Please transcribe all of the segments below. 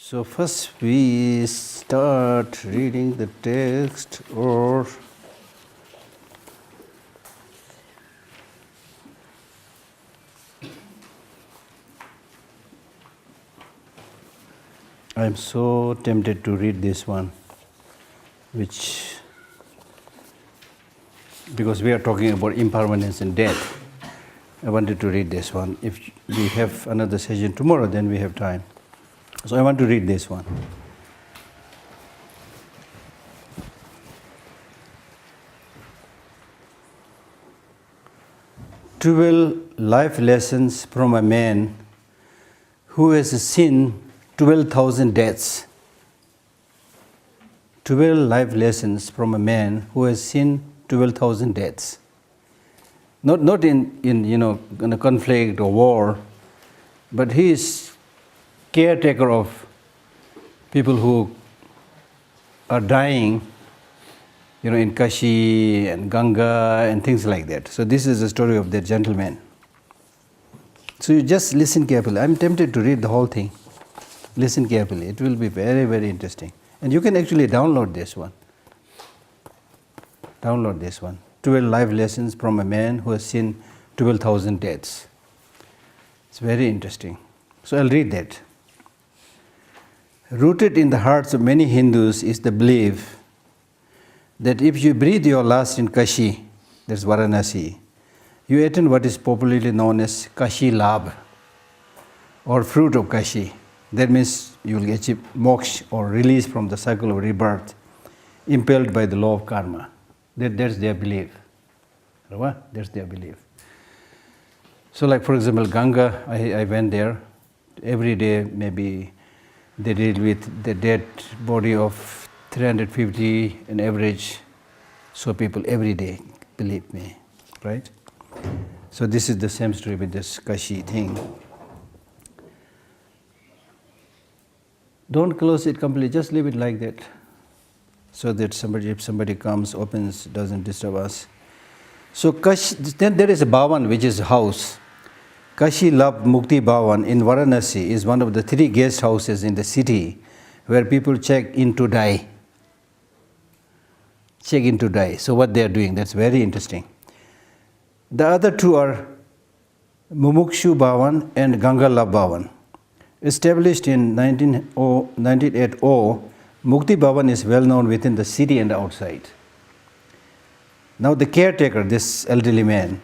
So first we start reading the text, or I am so tempted to read this one, because we are talking about impermanence and death. I wanted to read this one. If we have another session tomorrow, then we have time. So I want to read this one. "12 life lessons from a man who has seen 12,000 deaths." 12 life lessons from a man who has seen 12,000 deaths. Not in a conflict or war, but he is caretaker of people who are dying, in Kashi and Ganga and things like that. So this is the story of that gentleman. So you just listen carefully. I'm tempted to read the whole thing. Listen carefully. It will be very, very interesting. And you can actually download this one. Download this one. 12 life lessons from a man who has seen 12,000 deaths. It's very interesting. So I'll read that. Rooted in the hearts of many Hindus is the belief that if you breathe your last in Kashi, that's Varanasi, you attain what is popularly known as Kashi Labh, or fruit of Kashi. That means you will achieve moksha, or release from the cycle of rebirth, impelled by the law of karma. That's their belief. That's their belief. So like for example, Ganga, I went there. Every day maybe they deal with the dead body of 350 on average. So people every day, believe me, right? So this is the same story with this Kashi thing. Don't close it completely, just leave it like that, so that if somebody comes, opens, doesn't disturb us. So Kashi, then there is a Bhavan, which is a house. Kashi Labh Mukti Bhavan in Varanasi is one of the 3 guest houses in the city where people check in to die. Check in to die. So what they are doing, that's very interesting. The other 2 are Mumukshu Bhavan and Ganga Labh Bhavan. Established in 1980, Mukti Bhavan is well known within the city and outside. Now the caretaker, this elderly man,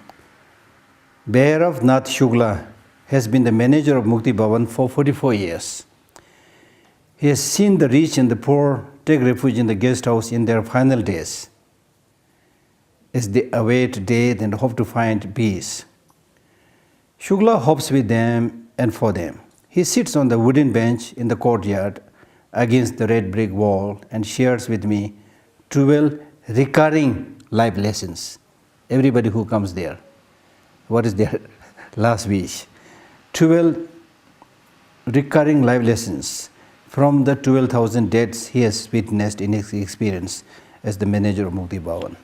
Bhairav Nath Shugla, has been the manager of Mukti Bhavan for 44 years. He has seen the rich and the poor take refuge in the guest house in their final days, as they await death and hope to find peace. Shugla hopes with them and for them. He sits on the wooden bench in the courtyard against the red brick wall and shares with me 12 recurring life lessons. Everybody who comes there, what is their last wish? 12 recurring life lessons from the 12,000 deaths he has witnessed in his experience as the manager of Mukti Bhavan.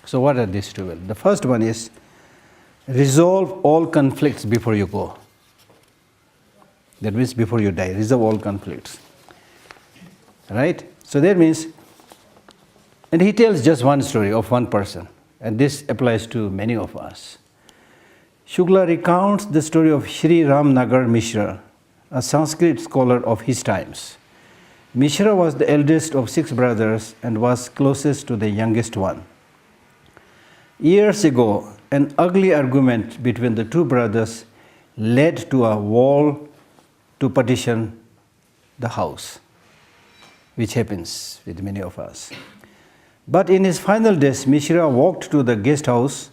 So what are these 12? The first one is, resolve all conflicts before you go. That means before you die, resolve all conflicts. Right? So that means, and he tells just one story of one person, and this applies to many of us. Shugla recounts the story of Sri Ramnagar Mishra, a Sanskrit scholar of his times. Mishra was the eldest of 6 brothers and was closest to the youngest one. Years ago, an ugly argument between the 2 brothers led to a wall to partition the house, which happens with many of us. But in his final days, Mishra walked to the guest house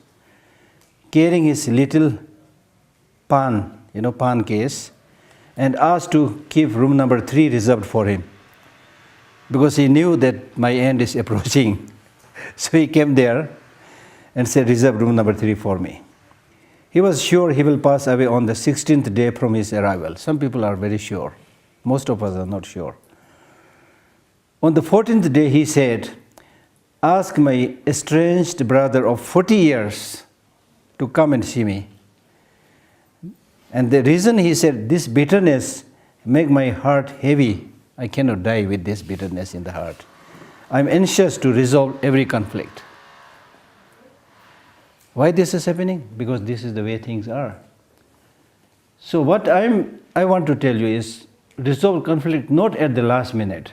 carrying his little pan case, and asked to keep room number 3 reserved for him, because he knew that my end is approaching. So he came there and said, reserve room number 3 for me. He was sure he will pass away on the 16th day from his arrival. Some people are very sure. Most of us are not sure. On the 14th day, he said, ask my estranged brother of 40 years to come and see me. And the reason he said, this bitterness make my heart heavy I cannot die with this bitterness in the heart. I'm anxious to resolve every conflict. Why this is happening? Because this is the way things are. So what I want to tell you is, resolve conflict not at the last minute,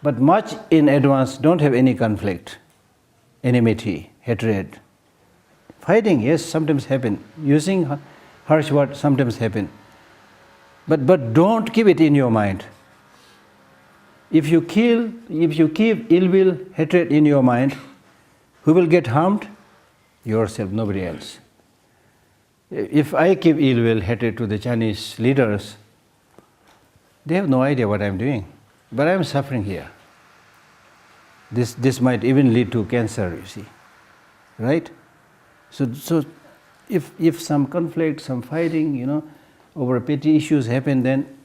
but much in advance. Don't have any conflict, enmity, hatred. Fighting, yes, sometimes happen. Using harsh words sometimes happen. But don't keep it in your mind. If you keep ill will, hatred in your mind, who will get harmed? Yourself, nobody else. If I keep ill will, hatred to the Chinese leaders, they have no idea what I'm doing. But I'm suffering here. This might even lead to cancer, you see. Right? So if some conflict, some fighting, over petty issues happen, then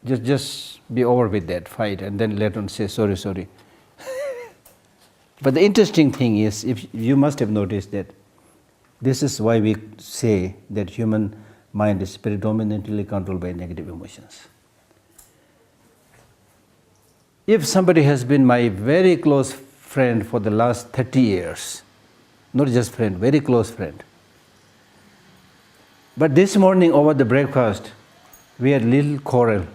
just be over with that fight and then let on say sorry. But the interesting thing is, if you must have noticed that this is why we say that human mind is predominantly controlled by negative emotions. If somebody has been my very close friend for the last 30 years, not just friend, very close friend, but this morning over the breakfast, we had little quarrel,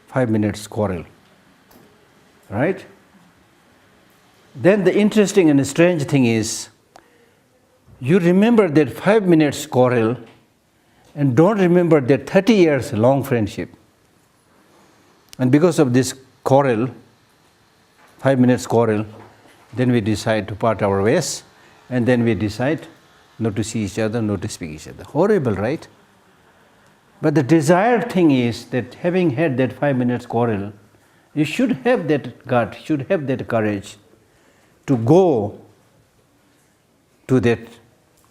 5 minutes quarrel, right? Then the interesting and strange thing is, you remember that 5 minutes quarrel and don't remember that 30 years long friendship. And because of this quarrel, 5 minutes quarrel, then we decide to part our ways, and then we decide not to see each other, not to speak each other. Horrible, right? But the desired thing is that having had that 5 minutes quarrel, you should have that gut, should have that courage to go to that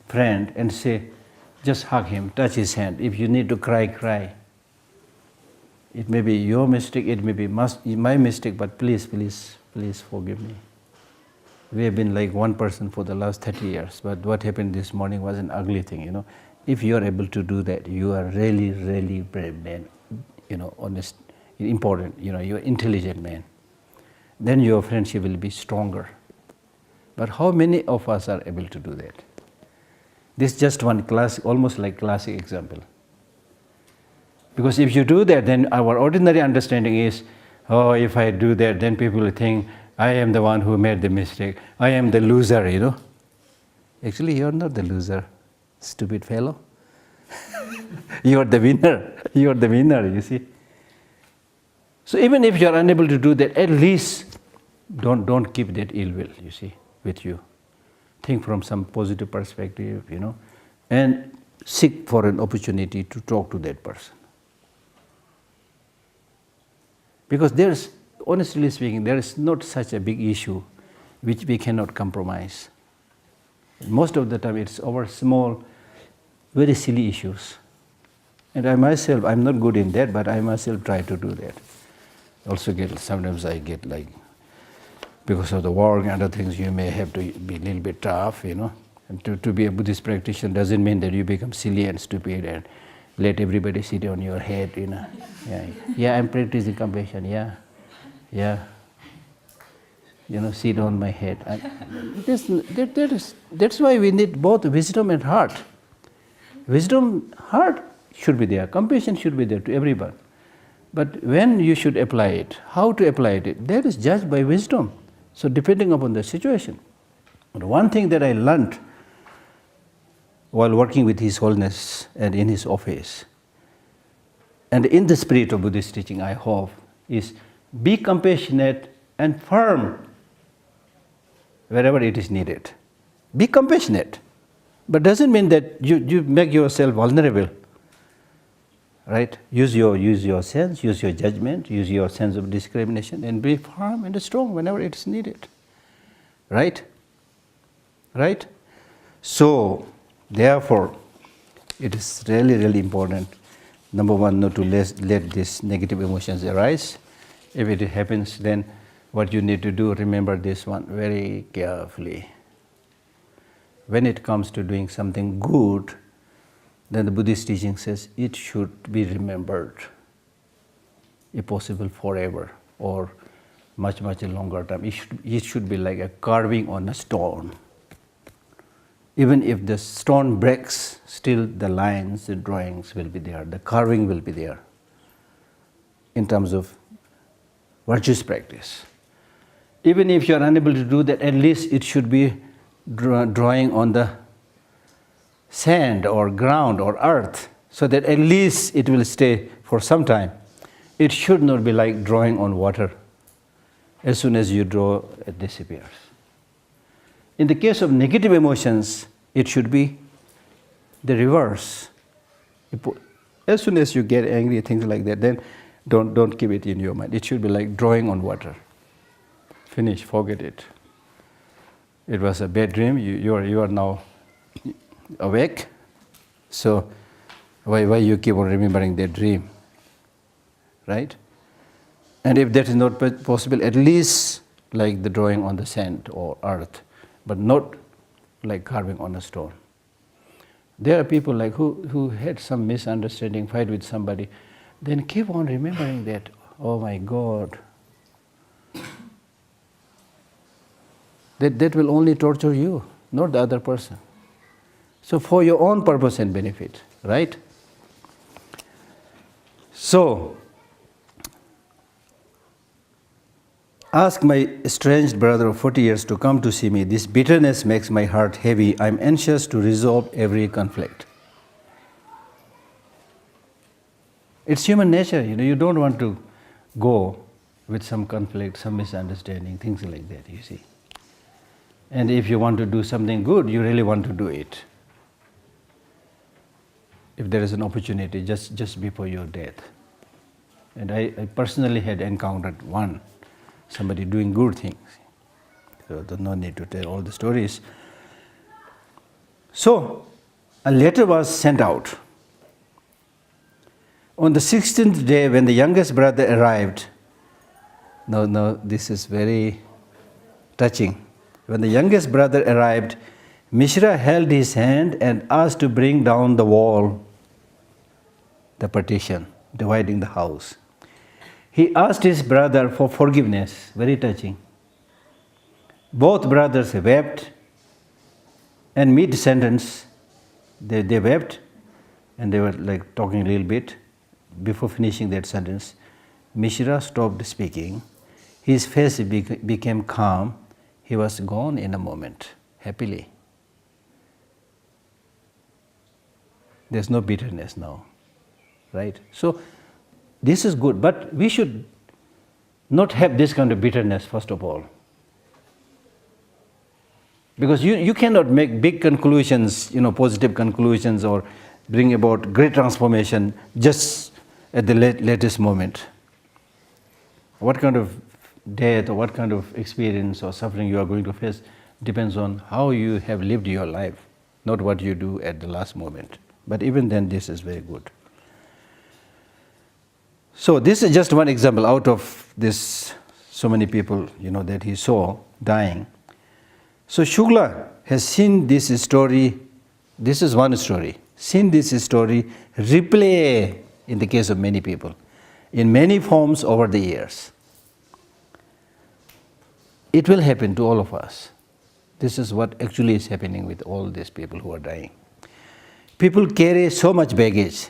friend and say, just hug him, touch his hand. If you need to cry, cry. It may be your mistake, it may be my mistake, but please forgive me. We have been like one person for the last 30 years, but what happened this morning was an ugly thing, If you are able to do that, you are really, really brave man, honest, important, you're an intelligent man. Then your friendship will be stronger. But how many of us are able to do that? This is just one almost like classic example. Because if you do that, then our ordinary understanding is, if I do that, then people will think, I am the one who made the mistake. I am the loser, Actually, you're not the loser, stupid fellow. You're the winner. You're the winner, you see. So even if you're unable to do that, at least don't keep that ill will, you see, with you. Think from some positive perspective, and seek for an opportunity to talk to that person. Because honestly speaking, there is not such a big issue which we cannot compromise. Most of the time it's over small, very silly issues. And I'm not good in that, but I myself try to do that. Sometimes I get because of the work and other things, you may have to be a little bit tough, And to be a Buddhist practitioner doesn't mean that you become silly and stupid and let everybody sit on your head, Yeah, I'm practicing compassion, yeah. Sit on my head. That's why we need both wisdom and heart. Wisdom, heart should be there. Compassion should be there to everyone. But when you should apply it, how to apply it, that is judged by wisdom. So depending upon the situation. But one thing that I learned while working with His Holiness and in his office, and in the spirit of Buddhist teaching, I hope, is be compassionate and firm wherever it is needed. Be compassionate, but doesn't mean that you make yourself vulnerable. Right? Use your sense, use your judgment, use your sense of discrimination, and be firm and strong whenever it is needed. Right? Right? So, therefore, it is really, really important. Number one, not to let these negative emotions arise. If it happens, then what you need to do, remember this one very carefully. When it comes to doing something good, then the Buddhist teaching says it should be remembered, if possible forever, or much, much longer time. It should be like a carving on a stone. Even if the stone breaks, still the lines, the drawings will be there, the carving will be there in terms of virtuous practice. Even if you are unable to do that, at least it should be drawing on the sand or ground or earth, so that at least it will stay for some time. It should not be like drawing on water. As soon as you draw, it disappears. In the case of negative emotions, it should be the reverse. As soon as you get angry, things like that, then don't keep it in your mind. It should be like drawing on water. Finish, forget it. It was a bad dream. You are now awake. So why you keep on remembering that dream, right? And if that is not possible, at least like the drawing on the sand or earth, but not like carving on a stone. There are people like who had some misunderstanding, fight with somebody, then keep on remembering that. Oh my God. That will only torture you, not the other person. So for your own purpose and benefit, right? So, ask my estranged brother of 40 years to come to see me. This bitterness makes my heart heavy. I'm anxious to resolve every conflict. It's human nature, you don't want to go with some conflict, some misunderstanding, things like that, you see. And if you want to do something good, you really want to do it. If there is an opportunity just before your death. And I personally had encountered somebody doing good things. So there's no need to tell all the stories. So a letter was sent out. On the 16th day, when the youngest brother arrived, no, this is very touching. When the youngest brother arrived, Mishra held his hand and asked to bring down the wall, the partition, dividing the house. He asked his brother for forgiveness, very touching. Both brothers wept, and mid-sentence, they wept, and they were like talking a little bit. Before finishing that sentence, Mishra stopped speaking. His face became calm. He was gone in a moment, happily. There's no bitterness now, right? So this is good, but we should not have this kind of bitterness, first of all. Because you cannot make big conclusions, positive conclusions, or bring about great transformation just at the latest moment. What kind of death or what kind of experience or suffering you are going to face depends on how you have lived your life, not what you do at the last moment. But even then, this is very good. So this is just one example out of this, so many people, that he saw dying. So Shukla has seen this story, this is one story, seen this story replay in the case of many people, in many forms over the years. It will happen to all of us. This is what actually is happening with all these people who are dying. People carry so much baggage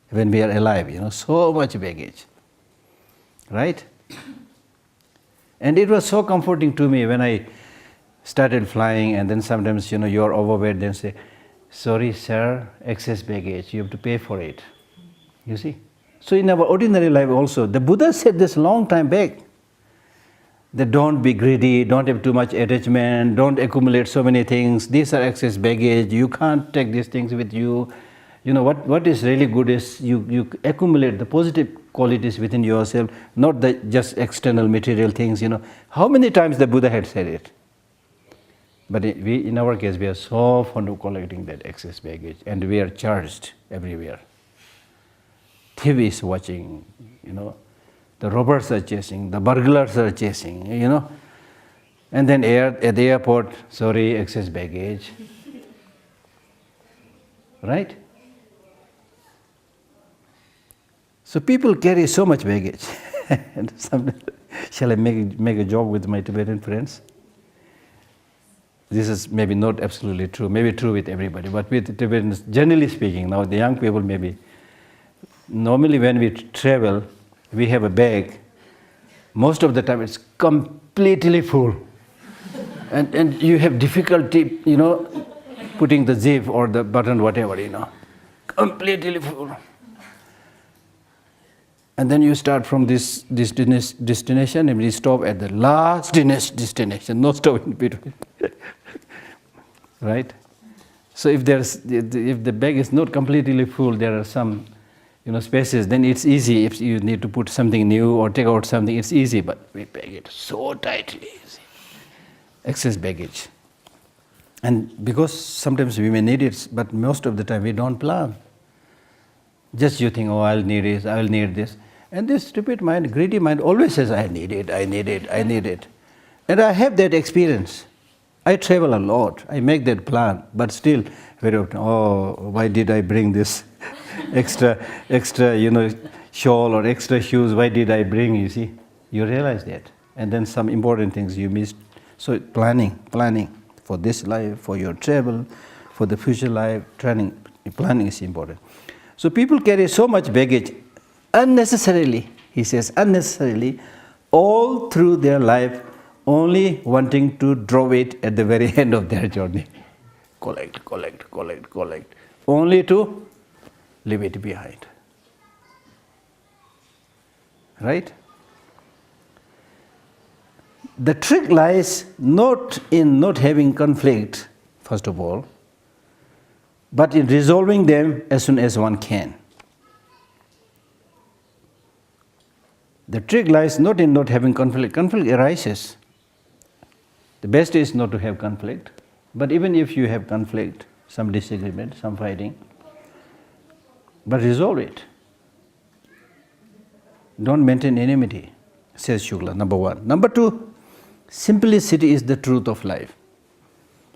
when we are alive, so much baggage, right? And it was so comforting to me when I started flying, and then sometimes, you are overweight, then say, sorry sir, excess baggage, you have to pay for it, you see. So in our ordinary life also, the Buddha said this long time back, that don't be greedy, don't have too much attachment, don't accumulate so many things, these are excess baggage, you can't take these things with you. What is really good is you accumulate the positive qualities within yourself, not the just external material things, How many times the Buddha had said it? But in our case, we are so fond of collecting that excess baggage, and we are charged everywhere. TV is watching, the robbers are chasing, the burglars are chasing, And then at the airport, sorry, excess baggage. Right? So people carry so much baggage. And shall I make a joke with my Tibetan friends? This is maybe not absolutely true, maybe true with everybody, but with Tibetans, generally speaking, now the young people maybe, normally when we travel, we have a bag, most of the time it's completely full. And you have difficulty, putting the zip or the button, whatever, completely full. And then you start from this destination and we stop at the last destination, no stop in between. Right? So if the bag is not completely full, there are some spaces, then it's easy. If you need to put something new or take out something, it's easy, but we pack it so tightly, excess baggage. And because sometimes we may need it, but most of the time we don't plan. Just you think, I'll need this. And this stupid mind, greedy mind always says, I need it. And I have that experience. I travel a lot. I make that plan. But still, very often, why did I bring this extra, shawl or extra shoes? Why did I bring, you see? You realize that. And then some important things you missed. So planning for this life, for your travel, for the future life, planning is important. So people carry so much baggage unnecessarily, he says, all through their life, only wanting to drop it at the very end of their journey. Collect, only to leave it behind. Right? The trick lies not in not having conflict, first of all, but in resolving them as soon as one can. The trick lies not in not having conflict. Conflict arises. The best is not to have conflict. But even if you have conflict, some disagreement, some fighting, but resolve it. Don't maintain enmity, says Shukla, number one. Number two, simplicity is the truth of life.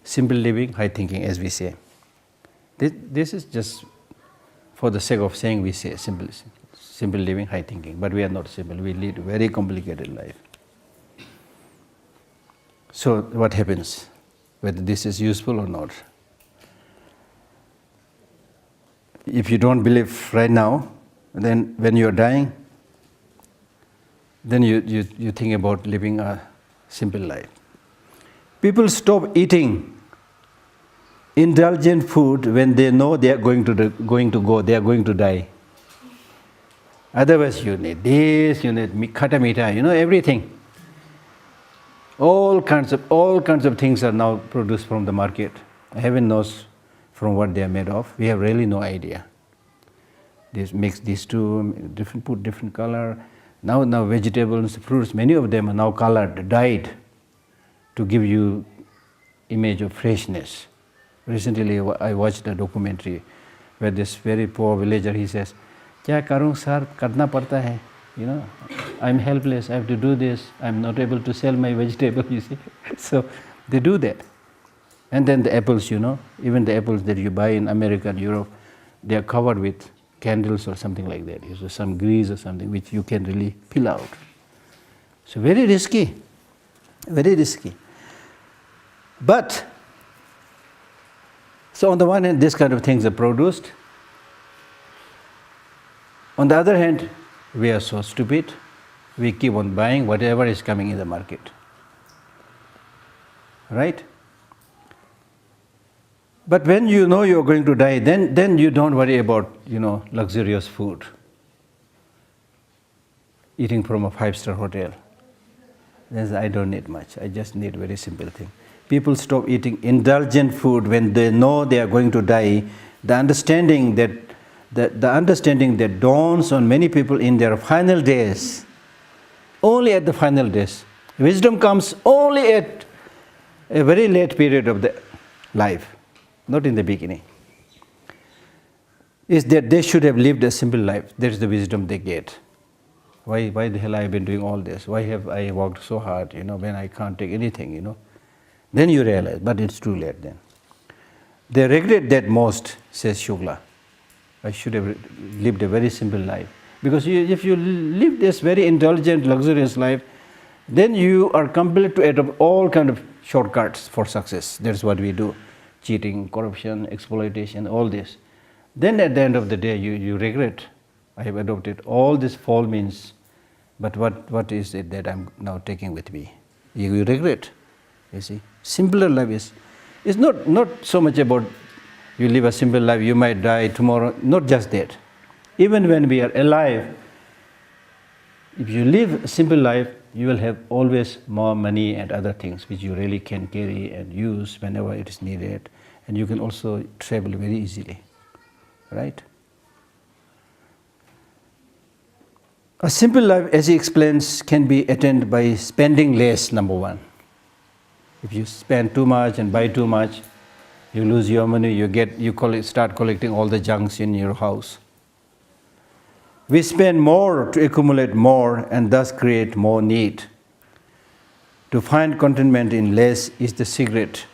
Simple living, high thinking, as we say. This is just for the sake of saying we say simple living, high thinking. But we are not simple. We lead a very complicated life. So what happens? Whether this is useful or not. If you don't believe right now, then when you are dying, then you think about living a simple life. People stop eating indulgent food when they know they are going to die. Otherwise, you need this, you need khata mita, everything. All kinds of things are now produced from the market. Heaven knows from what they are made of. We have really no idea. They mix these two, put different color. Now vegetables, fruits, many of them are now colored, dyed, to give you image of freshness. Recently, I watched a documentary where this very poor villager, he says, "Kya karun sir, karna padta hai. I'm helpless, I have to do this, I'm not able to sell my vegetable," you see. So they do that. And then the apples, even the apples that you buy in America and Europe, they are covered with candles or something like that. So some grease or something which you can really peel out. So very risky, very risky. But, so on the one hand, this kind of things are produced. On the other hand, we are so stupid, we keep on buying whatever is coming in the market. Right? But when you know you are going to die, then you don't worry about, luxurious food. Eating from a 5-star hotel. Then I don't need much, I just need very simple thing. People stop eating indulgent food when they know they are going to die. The understanding that dawns on many people in their final days, only at the final days. Wisdom comes only at a very late period of the life, not in the beginning. Is that they should have lived a simple life. That is the wisdom they get. Why the hell I have been doing all this? Why have I worked so hard, when I can't take anything, Then you realize, but it's too late then. They regret that most, says Shukla. I should have lived a very simple life. Because if you live this very intelligent, luxurious life, then you are compelled to adopt all kind of shortcuts for success. That's what we do. Cheating, corruption, exploitation, all this. Then at the end of the day, you regret. I have adopted all these false means, but what is it that I'm now taking with me? You regret, you see. Simpler life is not so much about you live a simple life, you might die tomorrow, not just that. Even when we are alive, if you live a simple life, you will have always more money and other things which you really can carry and use whenever it is needed. And you can also travel very easily, right? A simple life, as he explains, can be attained by spending less, number one. If you spend too much and buy too much, you lose your money, you start collecting all the junks in your house. We spend more to accumulate more and thus create more need. To find contentment in less is the secret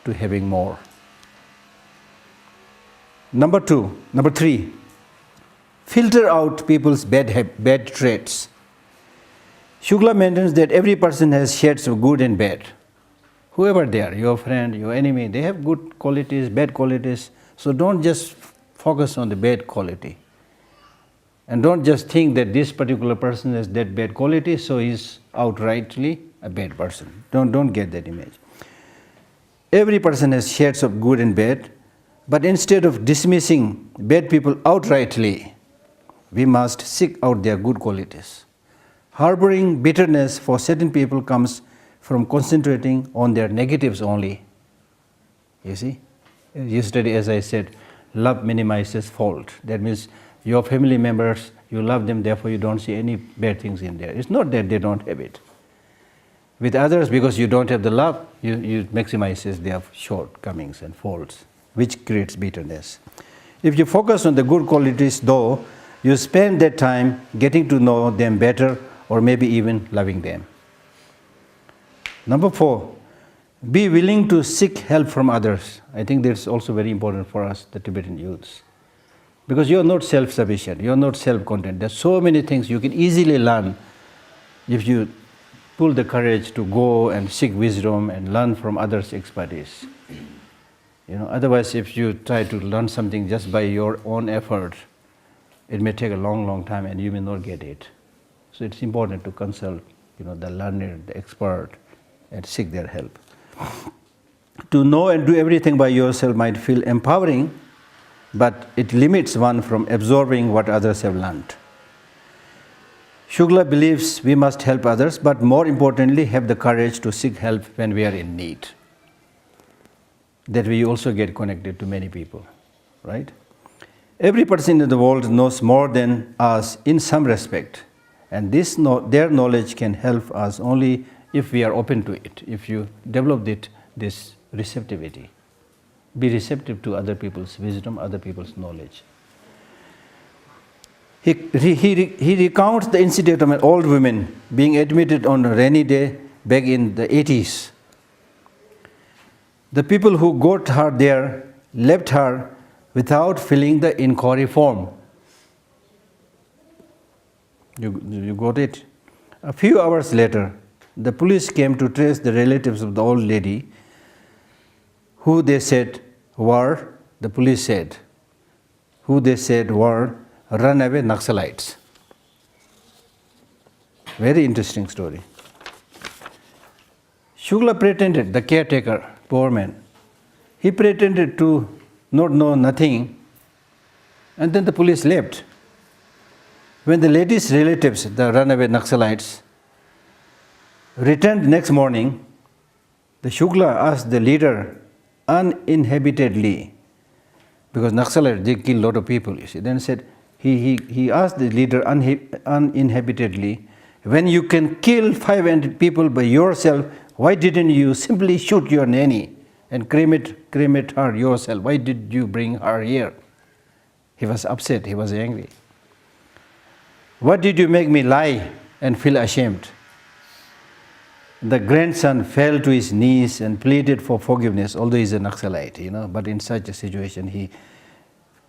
to having more. Number three, filter out people's bad traits. Shukla maintains that every person has shades of good and bad. Whoever they are, your friend, your enemy, they have good qualities, bad qualities. So don't just focus on the bad quality. And don't just think that this particular person has that bad quality, so he's outrightly a bad person. Don't get that image. Every person has shades of good and bad, but instead of dismissing bad people outrightly, we must seek out their good qualities. Harboring bitterness for certain people comes from concentrating on their negatives only. You see? Yesterday, as I said, love minimizes fault. That means your family members, you love them, therefore you don't see any bad things in there. It's not that they don't have it. With others, because you don't have the love, you maximizes their shortcomings and faults, which creates bitterness. If you focus on the good qualities, though, you spend that time getting to know them better or maybe even loving them. Number 4, be willing to seek help from others. I think that's also very important for us, the Tibetan youths. Because you are not self-sufficient, you are not self-content. There are so many things you can easily learn if you pull the courage to go and seek wisdom and learn from others' expertise. Otherwise, if you try to learn something just by your own effort, it may take a long, long time and you may not get it. So it's important to consult, the learner, the expert, and seek their help. To know and do everything by yourself might feel empowering, but it limits one from absorbing what others have learned. Shukla believes we must help others, but more importantly, have the courage to seek help when we are in need. That we also get connected to many people, right? Every person in the world knows more than us in some respect, and their knowledge can help us only if we are open to it, if you develop this receptivity. Be receptive to other people's wisdom, other people's knowledge. He recounts the incident of an old woman being admitted on a rainy day back in the 80s. The people who got her there left her without filling the inquiry form. You got it? A few hours later, the police came to trace the relatives of the old lady, who they said were runaway Naxalites. Very interesting story. Shukla pretended, the caretaker, poor man, he pretended to not know nothing, and then the police left. When the lady's relatives, the runaway Naxalites, returned next morning, the Shukla asked the leader uninhabitedly, because Naxalites, they kill a lot of people, you see. Then said, he asked the leader uninhabitedly, when you can kill 500 people by yourself, why didn't you simply shoot your nanny and cremate her yourself? Why did you bring her here? He was upset, he was angry. What did you make me lie and feel ashamed? The grandson fell to his knees and pleaded for forgiveness, although he's a Naxalite, but in such a situation he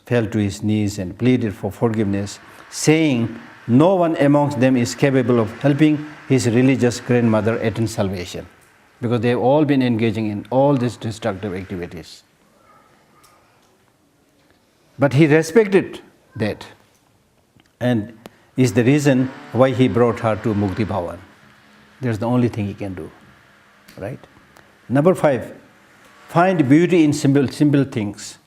fell to his knees and pleaded for forgiveness, saying no one amongst them is capable of helping his religious grandmother attain salvation, because they have all been engaging in all these destructive activities. But he respected that, and is the reason why he brought her to Mukti Bhavan. That's the only thing he can do, right? Number 5, find beauty in simple things.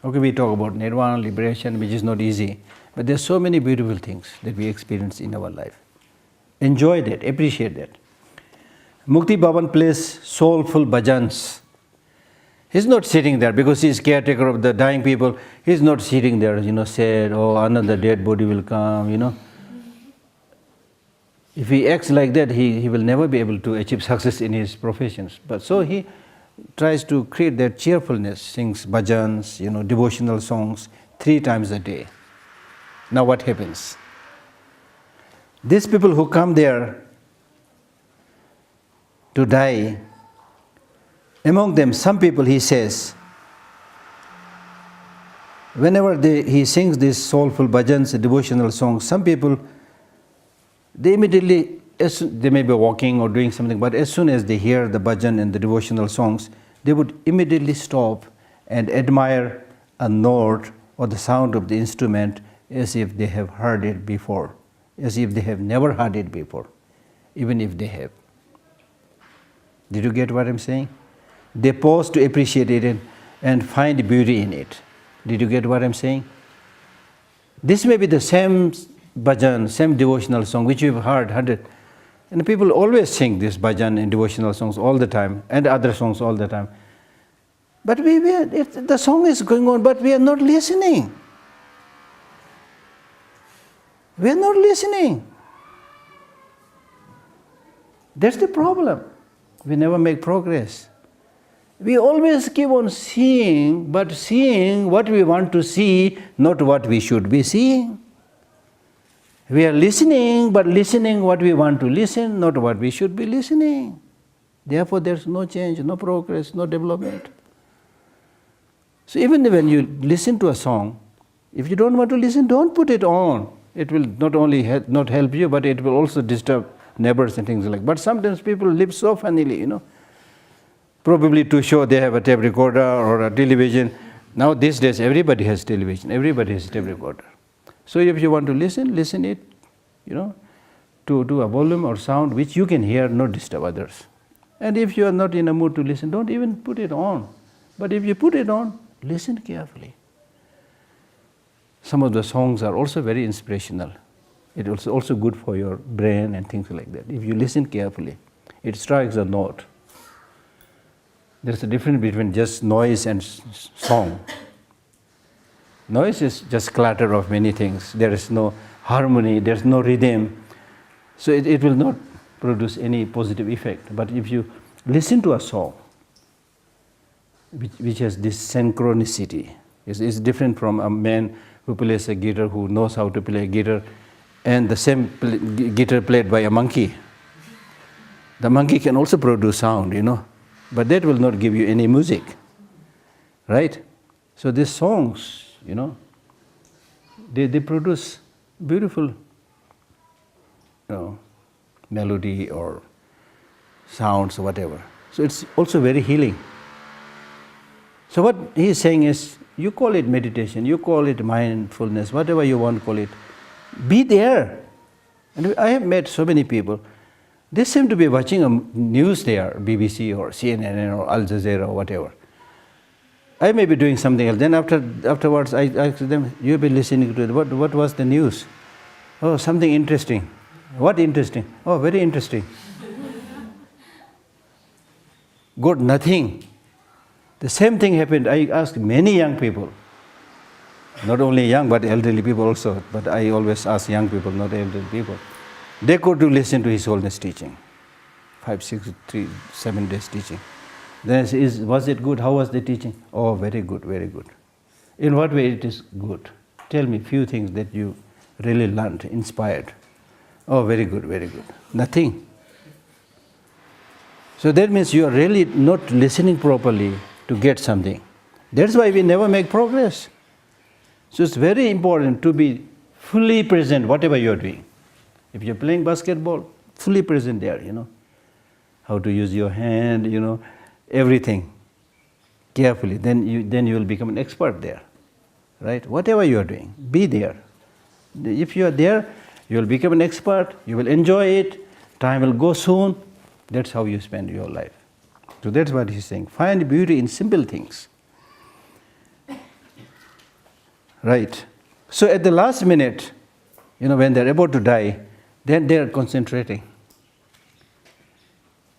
Okay, we talk about nirvana, liberation, which is not easy, but there's so many beautiful things that we experience in our life. Enjoy that, appreciate that. Mukti Bhavan plays soulful bhajans. He's not sitting there because he's caretaker of the dying people. He's not sitting there, sad, oh, another dead body will come, If he acts like that, he will never be able to achieve success in his professions. But so he tries to create that cheerfulness, sings bhajans, devotional songs 3 times a day. Now what happens? These people who come there to die, among them, some people, he says, whenever he sings these soulful bhajans, devotional songs, some people, they immediately, they may be walking or doing something, but as soon as they hear the bhajan and the devotional songs, they would immediately stop and admire a note or the sound of the instrument as if they have heard it before, as if they have never heard it before, even if they have. Did you get what I'm saying? They pause to appreciate it and find beauty in it. Did you get what I'm saying? This may be the same bhajan, same devotional song which you've heard 100. And people always sing this bhajan and devotional songs all the time, and other songs all the time. But the song is going on, but we are not listening. We are not listening. That's the problem. We never make progress. We always keep on seeing, but seeing what we want to see, not what we should be seeing. We are listening, but listening what we want to listen, not what we should be listening. Therefore, there's no change, no progress, no development. So even when you listen to a song, if you don't want to listen, don't put it on. It will not only not help you, but it will also disturb neighbors and things like that. But sometimes people live so funnily, probably to show they have a tape recorder or a television. Now these days everybody has television, everybody has a tape recorder. So if you want to listen it, to a volume or sound which you can hear, not disturb others. And if you are not in a mood to listen, don't even put it on. But if you put it on, listen carefully. Some of the songs are also very inspirational. It is also good for your brain and things like that. If you listen carefully, it strikes a note. There's a difference between just noise and song. Noise is just clatter of many things. There is no harmony, there's no rhythm. So it will not produce any positive effect. But if you listen to a song, which has this synchronicity, is different from a man who plays a guitar, who knows how to play a guitar, and the same guitar played by a monkey. The monkey can also produce sound, but that will not give you any music, right? So these songs, they produce beautiful melody or sounds or whatever. So it's also very healing. So what he is saying is, you call it meditation, you call it mindfulness, whatever you want to call it, be there. And I have met so many people, they seem to be watching a news there, BBC or CNN or Al Jazeera or whatever. I may be doing something else. Then afterwards I ask them, you've been listening to it, what was the news? Oh, something interesting. What interesting? Oh, very interesting. Good, nothing. The same thing happened. I asked many young people, not only young, but elderly people also. But I always ask young people, not elderly people. They could listen to His Holiness teaching, 5, 6, 3, 7 days teaching. Then I say, was it good? How was the teaching? Oh, very good, very good. In what way it is good? Tell me few things that you really learned, inspired. Oh, very good, very good. Nothing. So that means you are really not listening properly to get something. That's why we never make progress. So it's very important to be fully present, whatever you're doing. If you're playing basketball, fully present there, how to use your hand, everything carefully. Then you will become an expert there, right? Whatever you are doing, be there. If you are there, you will become an expert. You will enjoy it. Time will go soon. That's how you spend your life. So that's what he's saying. Find beauty in simple things. Right. So at the last minute, when they're about to die, then they're concentrating.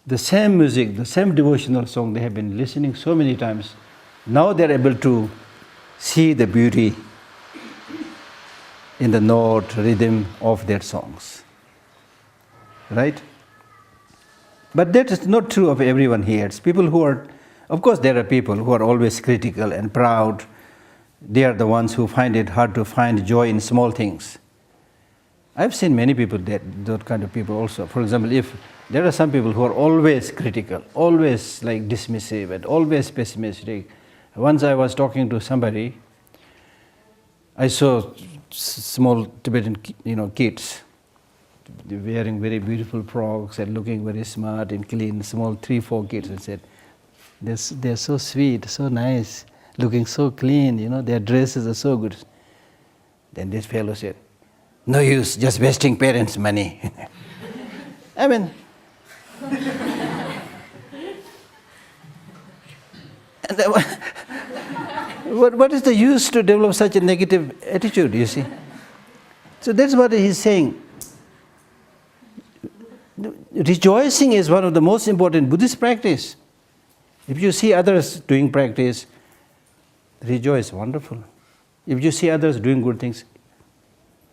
The same music, the same devotional song they have been listening so many times, now they're able to see the beauty in the note, rhythm of their songs. Right? But that is not true of everyone here. It's people who are, of course there are people who are always critical and proud. They are the ones who find it hard to find joy in small things. I've seen many people, those kind of people also. For example, if there are some people who are always critical, always like dismissive and always pessimistic. Once I was talking to somebody, I saw small Tibetan, kids wearing very beautiful frocks and looking very smart and clean, small 3-4 kids, and said, they're so sweet, so nice, looking so clean, their dresses are so good. Then this fellow said, no use, just wasting parents' money. I mean, what is the use to develop such a negative attitude, you see? So that's what he's saying. Rejoicing is one of the most important Buddhist practice. If you see others doing practice, rejoice, wonderful. If you see others doing good things,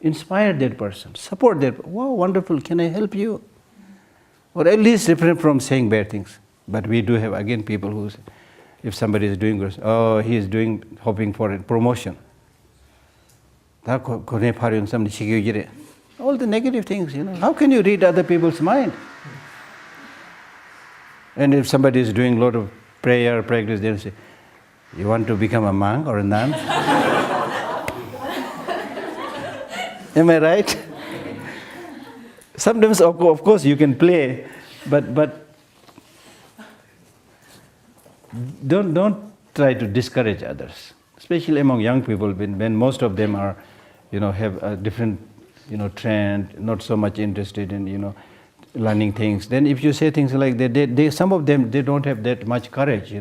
inspire that person, support that. Wow, wonderful, can I help you? Or at least refrain from saying bad things. But we do have, again, people who, if somebody is doing good, oh, he is hoping for a promotion. All the negative things, How can you read other people's mind? And if somebody is doing a lot of prayer, practice, they'll say, you want to become a monk or a nun? Am I right? Sometimes, of course, you can play, but don't try to discourage others, especially among young people when most of them are, have a different, trend, not so much interested in, learning things. Then if you say things like that, some of them, they don't have that much courage,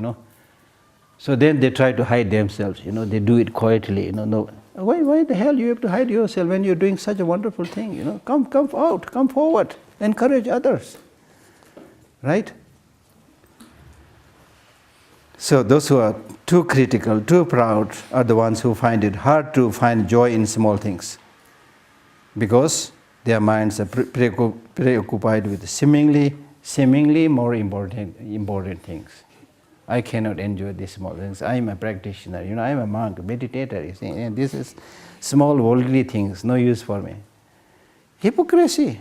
So then they try to hide themselves, they do it quietly, no. Why the hell you have to hide yourself when you're doing such a wonderful thing, Come out, come forward, encourage others, right? So those who are too critical, too proud are the ones who find it hard to find joy in small things because their minds are preoccupied with seemingly more important things. I cannot enjoy these small things. I am a practitioner, I am a monk, meditator, you see, and this is small worldly things, no use for me. Hypocrisy.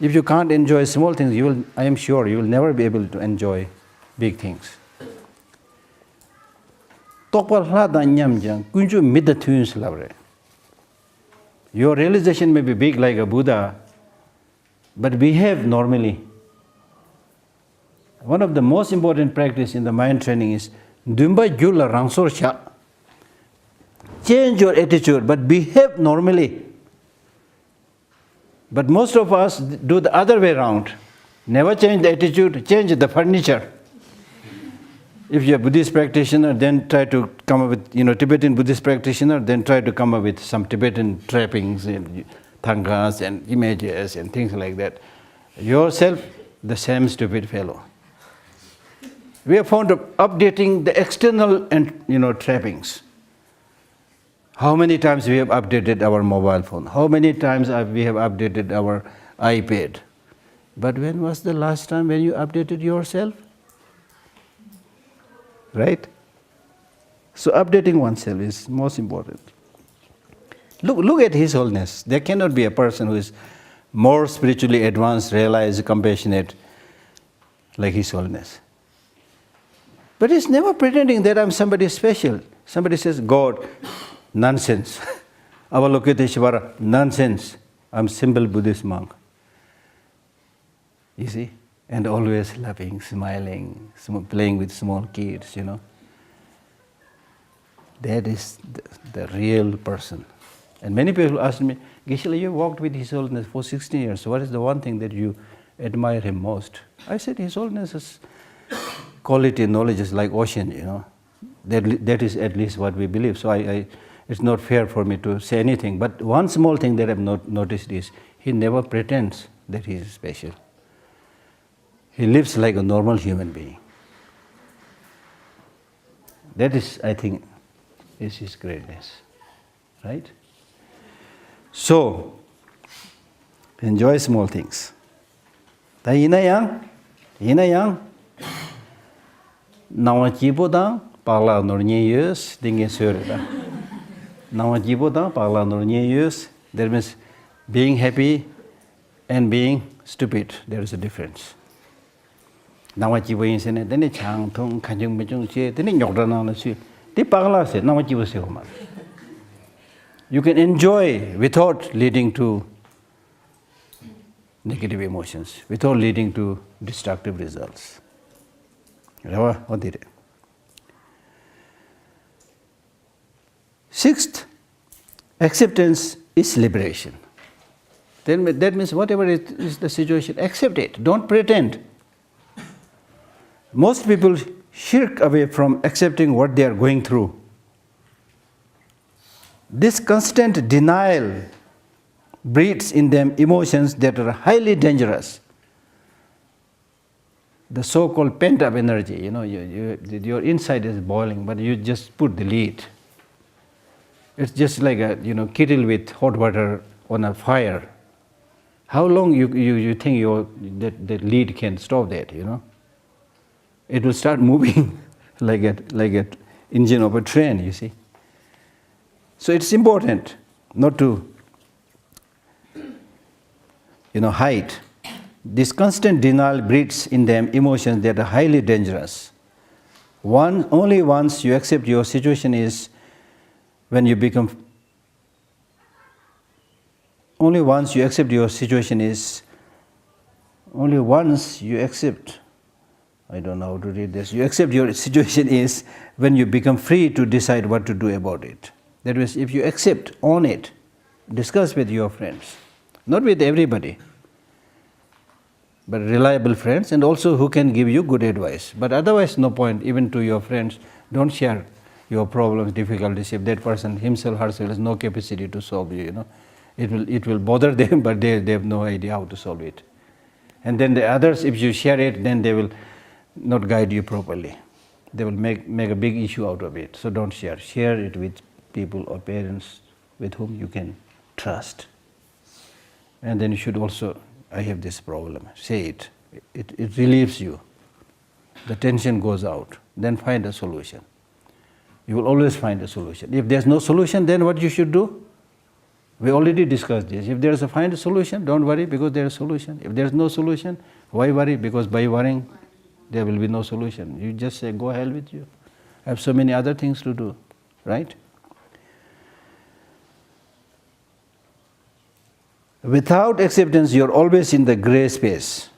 If you can't enjoy small things, I am sure you will never be able to enjoy big things. Your realization may be big like a Buddha, but behave normally. One of the most important practice in the mind training is Dumba Jula Rangsor Sha. Change your attitude, but behave normally. But most of us do the other way around. Never change the attitude, change the furniture. If you're a Buddhist practitioner, then try to come up with, Tibetan Buddhist practitioner, then try to come up with some Tibetan trappings and thangas and images and things like that. Yourself, the same stupid fellow. We are fond of updating the external and trappings. How many times we have updated our mobile phone? How many times we have updated our iPad? But when was the last time when you updated yourself? Right? So updating oneself is most important. Look at His Holiness. There cannot be a person who is more spiritually advanced, realized, compassionate like His Holiness. But he's never pretending that I'm somebody special. Somebody says, God, nonsense. Avalokiteshvara, nonsense. I'm simple Buddhist monk. You see? And always laughing, smiling, playing with small kids, That is the real person. And many people ask me, Geshe, you walked with His Holiness for 16 years. What is the one thing that you admire him most? I said, His Holiness's quality and knowledge is like ocean, That is at least what we believe. So it's not fair for me to say anything. But one small thing that I've noticed is he never pretends that he is special. He lives like a normal human being. That is, I think, is his greatness. Right? So, enjoy small things. Ta ina yang nawa chibo da parla nor years dinge sure da. Nawa chibo da parla nor years. That means being happy and being stupid. There is a difference. Nawa chibo yin se ne dene chang thong khanjung mechung che dene nyokda na na si. Ti parla se nawa chibo se homa. You can enjoy without leading to negative emotions, without leading to destructive results. What did it? Sixth, acceptance is liberation. Then that means whatever is the situation, accept it. Don't pretend. Most people shirk away from accepting what they are going through. This constant denial breeds in them emotions that are highly dangerous. The so-called pent-up energy, your inside is boiling, but you just put the lid. It's just like a kettle with hot water on a fire. How long you think that lid can stop that? It will start moving like an engine of a train. You see. So it's important not to, hide. This constant denial breeds in them emotions that are highly dangerous. Only once you accept your situation is when you become. Only once you accept your situation is. Only once you accept. I don't know how to read this. You accept your situation is when you become free to decide what to do about it. That means if you accept, own it, discuss with your friends, not with everybody, but reliable friends and also who can give you good advice. But otherwise, no point, even to your friends, don't share your problems, difficulties, if that person himself, herself has no capacity to solve you, It will bother them, but they have no idea how to solve it. And then the others, if you share it, then they will not guide you properly. They will make a big issue out of it. So don't share. Share it with people or parents with whom you can trust. And then you should also, I have this problem, say it. It relieves you. The tension goes out. Then find a solution. You will always find a solution. If there's no solution, then what you should do? We already discussed this. If there's find a solution, don't worry because there's a solution. If there's no solution, why worry? Because by worrying, there will be no solution. You just say, go ahead with you. I have so many other things to do, right? Without acceptance, you're always in the gray space.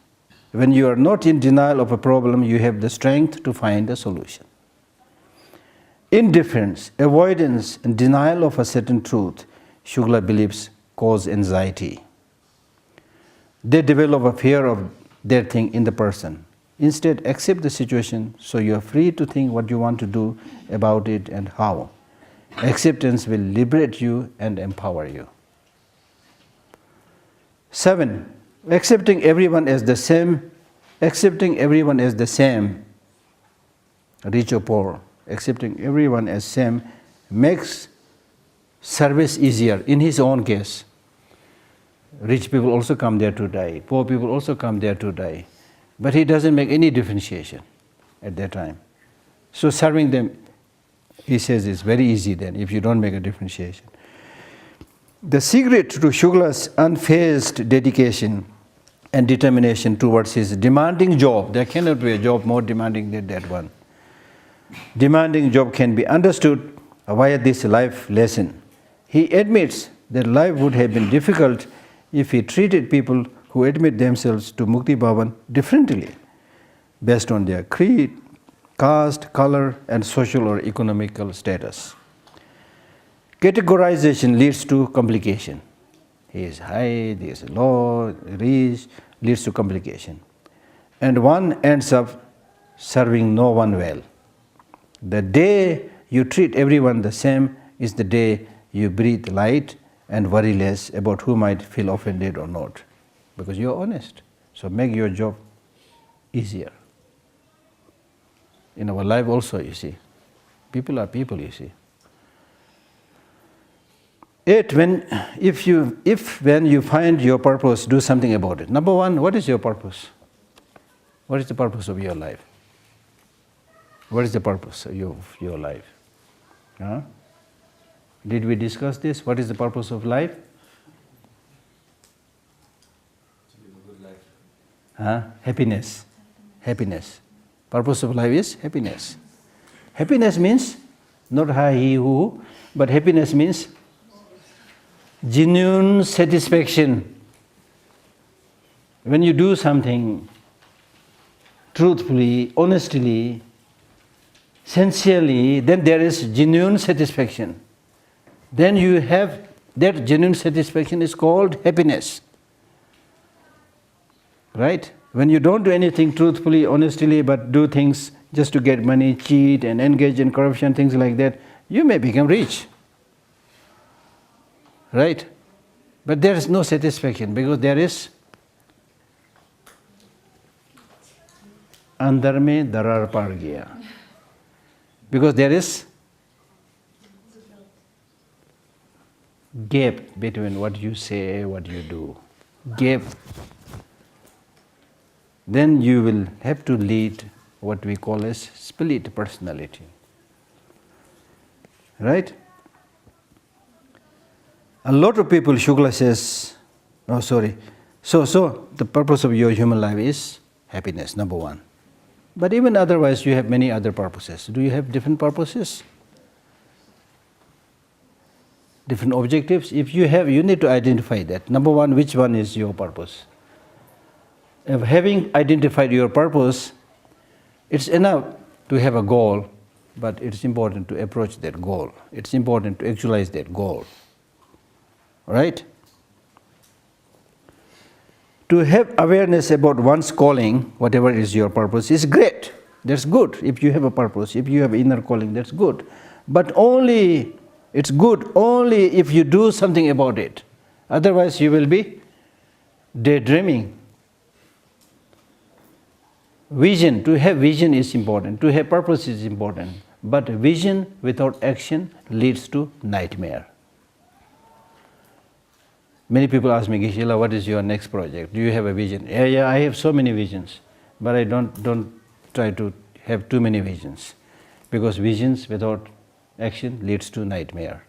When you are not in denial of a problem, you have the strength to find a solution. Indifference, avoidance, and denial of a certain truth, Shukla believes, cause anxiety. They develop a fear of their thing in the person. Instead, accept the situation so you are free to think what you want to do about it and how. Acceptance will liberate you and empower you. 7. Accepting everyone as the same. Accepting everyone as the same, rich or poor, accepting everyone as same makes service easier in his own case. Rich people also come there to die. Poor people also come there to die. But he doesn't make any differentiation at that time. So serving them, he says, is very easy then if you don't make a differentiation. The secret to Shukla's unfazed dedication and determination towards his demanding job, there cannot be a job more demanding than that one, demanding job can be understood via this life lesson. He admits that life would have been difficult if he treated people who admit themselves to Mukti Bhavan differently, based on their creed, caste, color, and social or economical status. Categorization leads to complication. He is high, he is low, rich, leads to complication. And one ends up serving no one well. The day you treat everyone the same is the day you breathe light and worry less about who might feel offended or not, because you are honest. So make your job easier. In our life also, you see, people are people, you see. When you find your purpose, do something about it. Number one, what is your purpose? What is the purpose of your life? What is the purpose of your life? Huh? Did we discuss this? What is the purpose of life? To live a good life. Huh? Happiness. Happiness. Purpose of life is happiness. Happiness means not hi, he, who, but happiness means genuine satisfaction. When you do something truthfully, honestly, sincerely, then there is genuine satisfaction. Then you have that genuine satisfaction is called happiness. Right? When you don't do anything truthfully, honestly, but do things just to get money, cheat and engage in corruption, things like that, you may become rich. Right? But there is no satisfaction because there is andar mein darar pad gaya. Because there is gap between what you say, what you do. Gap. Then you will have to lead what we call as split personality. Right? A lot of people, Shukla says, So the purpose of your human life is happiness, number one. But even otherwise, you have many other purposes. Do you have different purposes? Different objectives? If you have, you need to identify that. Number one, which one is your purpose? If having identified your purpose, it's enough to have a goal, but it's important to approach that goal. It's important to actualize that goal. Right? To have awareness about one's calling, whatever is your purpose, is great. That's good. If you have a purpose, if you have inner calling, that's good. But it's good only if you do something about it. Otherwise, you will be daydreaming. Vision, to have vision is important. To have purpose is important. But vision without action leads to nightmare. Many people ask me, Geshe, what is your next project? Do you have a vision? Yeah, I have so many visions, but I don't try to have too many visions, because visions without action leads to nightmare.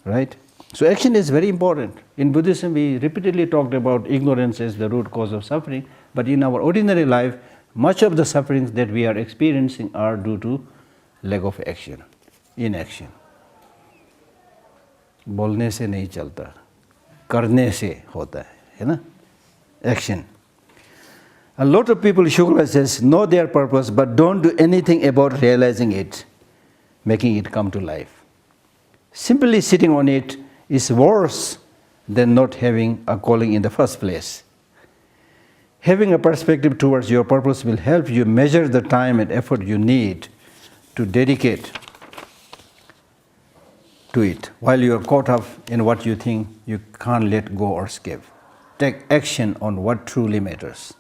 Right? So action is very important. In Buddhism, we repeatedly talked about ignorance as the root cause of suffering, but in our ordinary life, much of the sufferings that we are experiencing are due to lack of action, inaction. बोलने से नहीं चलता, करने से होता है ना? Action. A lot of people, Shukla says, know their purpose but don't do anything about realizing it, making it come to life. Simply sitting on it is worse than not having a calling in the first place. Having a perspective towards your purpose will help you measure the time and effort you need to dedicate to it, while you are caught up in what you think you can't let go or skip. Take action on what truly matters.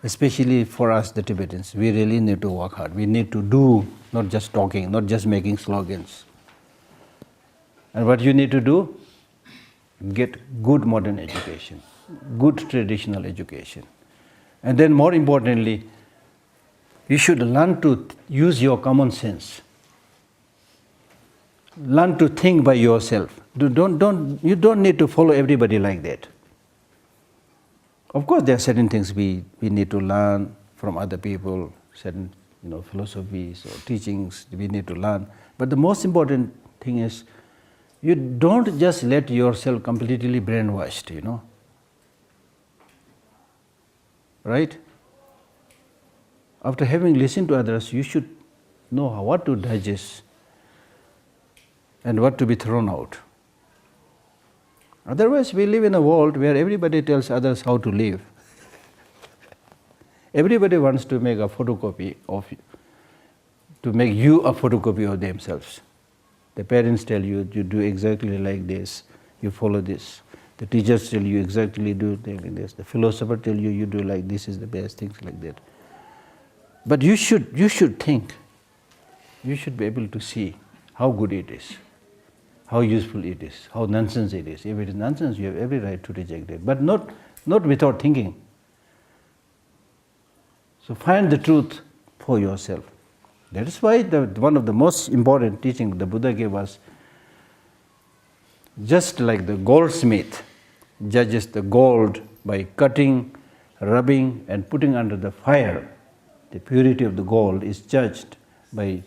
Especially for us, the Tibetans, we really need to work hard. We need to do, not just talking, not just making slogans. And what you need to do? Get good modern education, good traditional education. And then more importantly, you should learn to use your common sense. Learn to think by yourself. You don't need to follow everybody like that. Of course, there are certain things we need to learn from other people, certain philosophies or teachings we need to learn. But the most important thing is, you don't just let yourself completely brainwashed, right? After having listened to others, you should know what to digest and what to be thrown out. Otherwise, we live in a world where everybody tells others how to live. Everybody wants to make a photocopy of you, to make you a photocopy of themselves. The parents tell you, you do exactly like this, you follow this. The teachers tell you exactly do like this. The philosopher tell you, you do like this is the best, things like that. But you should think. You should be able to see how good it is, how useful it is, how nonsense it is. If it is nonsense, you have every right to reject it, but not without thinking. So find the truth for yourself. That is why one of the most important teachings the Buddha gave us, just like the goldsmith judges the gold by cutting, rubbing and putting under the fire, the purity of the gold is judged by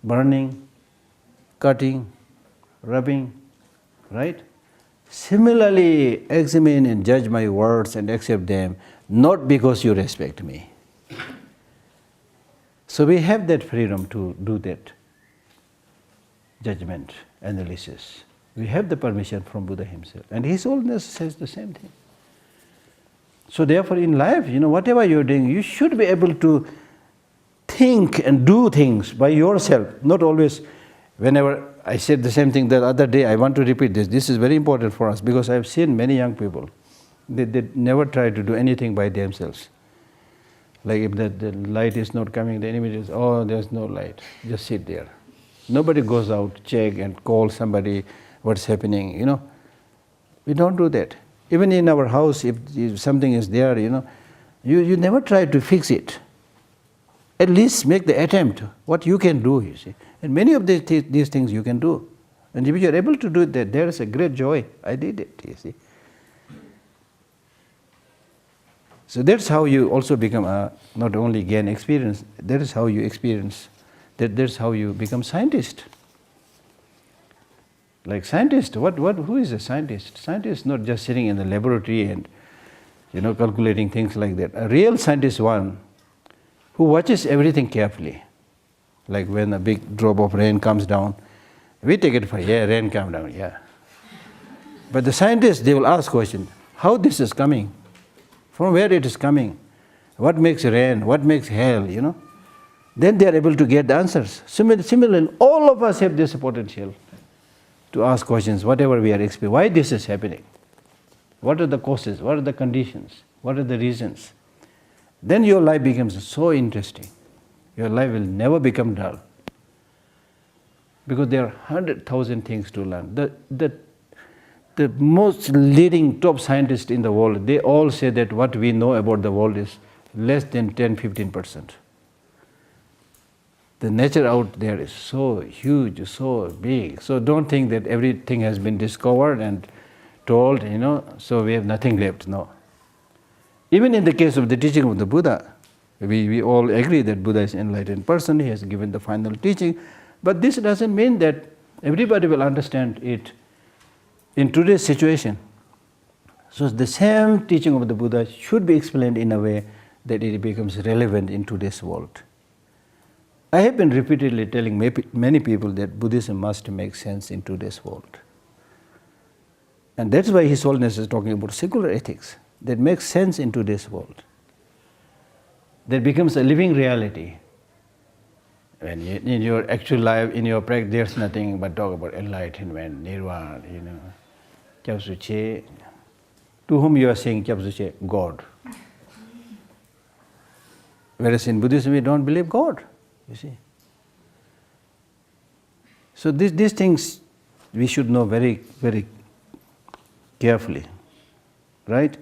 burning, cutting, rubbing, right? Similarly, examine and judge my words and accept them, not because you respect me. So we have that freedom to do that judgment, analysis. We have the permission from Buddha himself. And His Holiness says the same thing. So therefore in life, whatever you're doing, you should be able to think and do things by yourself, not always. Whenever I said the same thing the other day, I want to repeat this. This is very important for us because I've seen many young people, they never try to do anything by themselves. Like if the light is not coming, the enemy is, oh, there's no light, just sit there. Nobody goes out, check and call somebody, what's happening, We don't do that. Even in our house, if something is there, you never try to fix it. At least make the attempt, what you can do, you see. And many of these things you can do. And if you are able to do that, there is a great joy. I did it, you see. So that's how you also become not only gain experience, that is how you experience, that's how you become scientist. Like scientist, who is a scientist? Scientist is not just sitting in the laboratory and calculating things like that. A real scientist is one who watches everything carefully. Like when a big drop of rain comes down, we take it for, rain come down, But the scientists, they will ask questions, how this is coming? From where it is coming? What makes rain? What makes hail, Then they are able to get the answers. Similarly, all of us have this potential to ask questions, whatever we are experiencing. Why this is happening? What are the causes? What are the conditions? What are the reasons? Then your life becomes so interesting. Your life will never become dull. Because there are 100,000 things to learn. The most leading top scientists in the world, they all say that what we know about the world is less than 10-15%. The nature out there is so huge, so big. So don't think that everything has been discovered and told, so we have nothing left. No. Even in the case of the teaching of the Buddha, we all agree that Buddha is an enlightened person, he has given the final teaching, but this doesn't mean that everybody will understand it in today's situation. So the same teaching of the Buddha should be explained in a way that it becomes relevant in today's world. I have been repeatedly telling many people that Buddhism must make sense in today's world. And that's why His Holiness is talking about secular ethics that makes sense in today's world. That becomes a living reality. When in your actual life, in your practice, there's nothing but talk about enlightenment, nirvana, Kyabsuche. To whom you are saying Kyabsuche? God. Whereas in Buddhism, we don't believe God, you see. So these things we should know very, very carefully, right?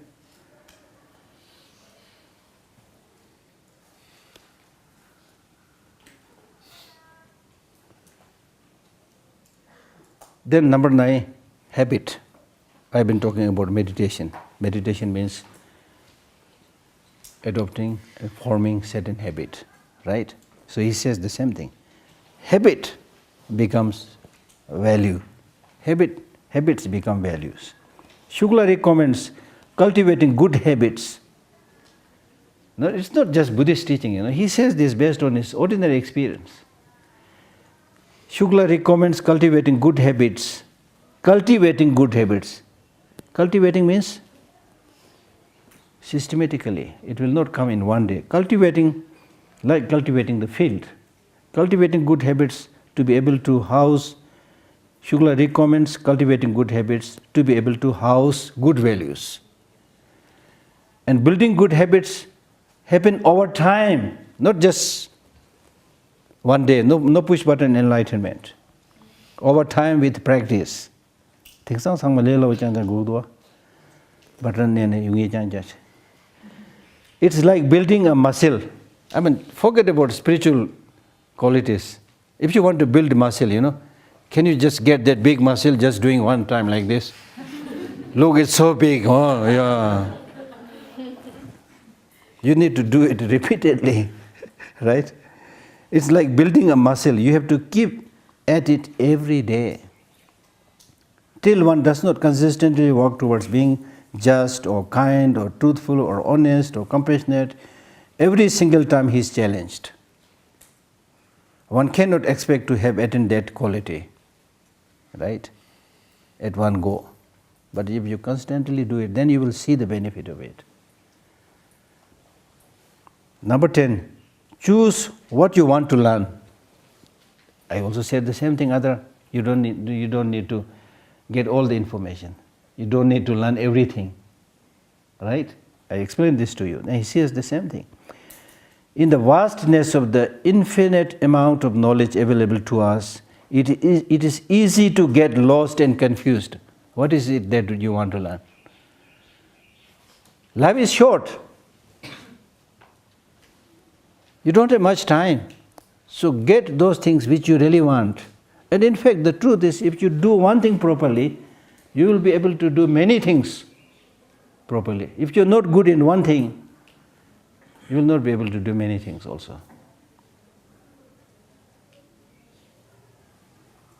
Then number 9, habit. I've been talking about meditation. Meditation means adopting and forming certain habit, right? So he says the same thing. Habit becomes value. Habits become values. Shukla recommends cultivating good habits. No, it's not just Buddhist teaching, He says this based on his ordinary experience. Shukla recommends cultivating good habits. Cultivating good habits. Cultivating means systematically. It will not come in one day. Cultivating, like cultivating the field. Cultivating good habits to be able to house. Shukla recommends cultivating good habits to be able to house good values. And building good habits happen over time, not just one day, no push button enlightenment. Over time with practice. It's like building a muscle. Forget about spiritual qualities. If you want to build muscle, can you just get that big muscle just doing one time like this? Look, it's so big. Oh, yeah. You need to do it repeatedly, right? It's like building a muscle. You have to keep at it every day. Till one does not consistently work towards being just or kind or truthful or honest or compassionate, every single time he is challenged. One cannot expect to have attained that quality, right, at one go. But if you constantly do it, then you will see the benefit of it. Number 10, choose what you want to learn. I also said the same thing. You don't need to get all the information. You don't need to learn everything, right? I explained this to you. And he says the same thing. In the vastness of the infinite amount of knowledge available to us, it is easy to get lost and confused. What is it that you want to learn? Life is short. You don't have much time. So get those things which you really want. And in fact, the truth is, if you do one thing properly, you will be able to do many things properly. If you're not good in one thing, you will not be able to do many things also.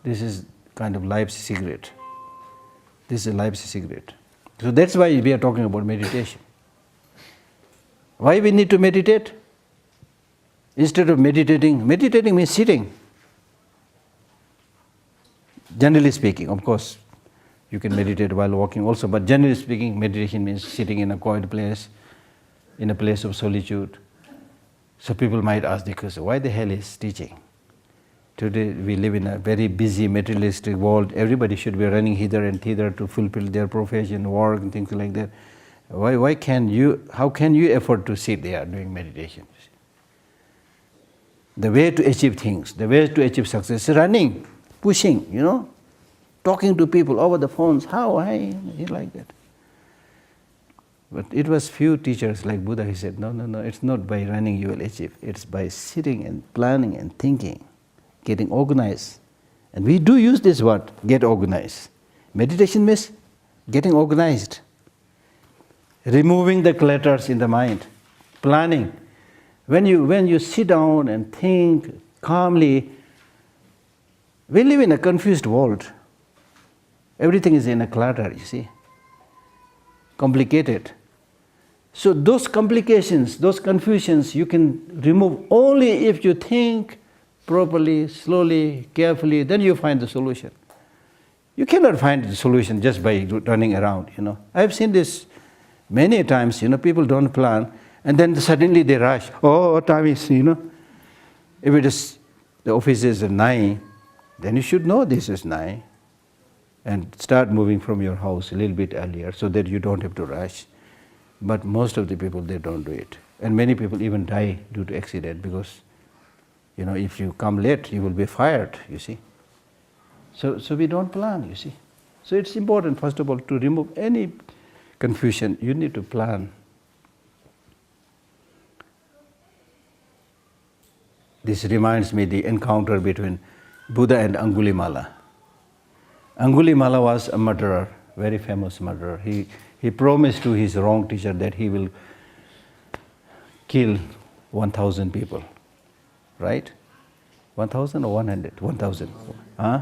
This is kind of life's secret. This is life's secret. So that's why we are talking about meditation. Why we need to meditate? Instead of meditating means sitting. Generally speaking, of course, you can meditate while walking also, but generally speaking, meditation means sitting in a quiet place, in a place of solitude. So people might ask the question, why the hell is teaching? Today we live in a very busy materialistic world. Everybody should be running hither and thither to fulfill their profession, work and things like that. How can you afford to sit there doing meditation? The way to achieve things, the way to achieve success is running, pushing, talking to people over the phones. How? Like that. But it was few teachers like Buddha, he said, no, it's not by running you will achieve. It's by sitting and planning and thinking, getting organized. And we do use this word, get organized. Meditation means getting organized. Removing the clutters in the mind, planning. When you sit down and think calmly, we live in a confused world. Everything is in a clutter, you see. Complicated. So those complications, those confusions, you can remove only if you think properly, slowly, carefully, then you find the solution. You cannot find the solution just by running around, I have seen this many times, people don't plan, and then suddenly they rush. Oh, time is, If it is, the office is at 9, then you should know this is 9. And start moving from your house a little bit earlier so that you don't have to rush. But most of the people, they don't do it. And many people even die due to accident because, if you come late, you will be fired, you see. So we don't plan, you see. So it's important, first of all, to remove any confusion. You need to plan. This reminds me the encounter between Buddha and Angulimala. Angulimala was a murderer, very famous murderer. He promised to his wrong teacher that he will kill 1,000 people, right? 1,000 or 100? 1,000. Huh?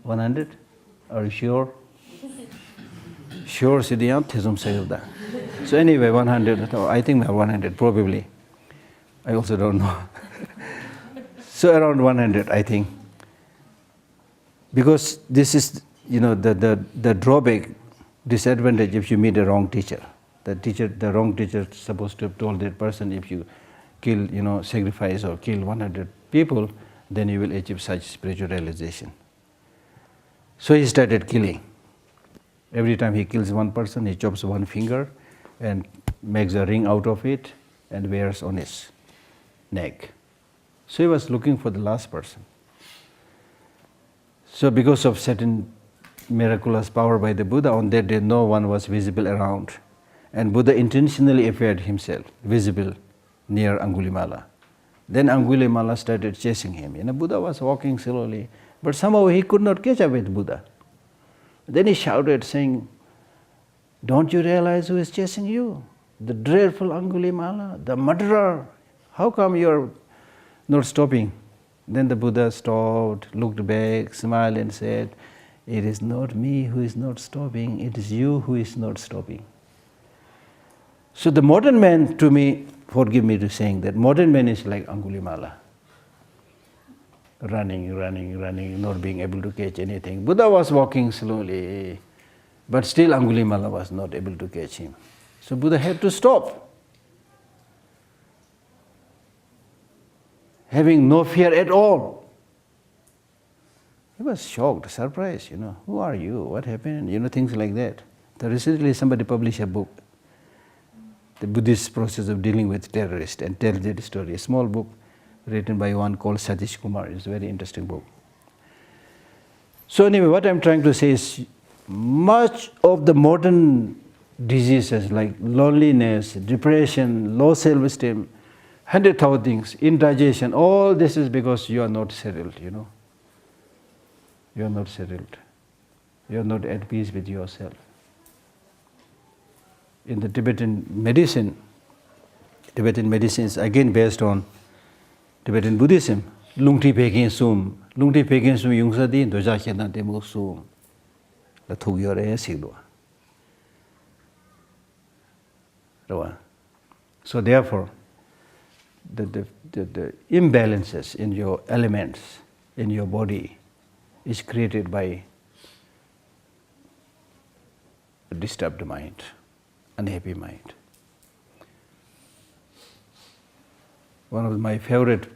100? Are you sure? Sure, Siddhyantism says that. So anyway, 100, I think 100 probably. I also don't know. So around 100, I think. Because this is, the drawback, disadvantage if you meet a wrong teacher. The wrong teacher is supposed to have told that person, if you kill, sacrifice or kill 100 people, then you will achieve such spiritual realization. So he started killing. Every time he kills one person, he chops one finger and makes a ring out of it and wears on his neck. So he was looking for the last person. So because of certain miraculous power by the Buddha, on that day no one was visible around. And Buddha intentionally appeared himself, visible near Angulimala. Then Angulimala started chasing him. Buddha was walking slowly, but somehow he could not catch up with Buddha. Then he shouted, saying, "Don't you realize who is chasing you? The dreadful Angulimala, the murderer. How come you're not stopping?" Then the Buddha stopped, looked back, smiled and said, "It is not me who is not stopping, it is you who is not stopping." So the modern man, to me, forgive me to saying that, modern man is like Angulimala. Running, not being able to catch anything. Buddha was walking slowly, but still Angulimala was not able to catch him. So Buddha had to stop. Having no fear at all. He was shocked, surprised, who are you? What happened? Things like that. So recently somebody published a book, The Buddhist Process of Dealing with Terrorists, and tells that story. A small book written by one called Satish Kumar. It's a very interesting book. So anyway, what I'm trying to say is, much of the modern diseases like loneliness, depression, low self-esteem, 100,000 things, indigestion, all this is because you are not settled, You are not settled. You are not at peace with yourself. In the Tibetan medicine is again based on Tibetan Buddhism. Lungti pekin sum yungsa di doja khena demo sum. La thug yore sigdwa. So therefore, the imbalances in your elements, in your body, is created by a disturbed mind, unhappy mind. One of my favorite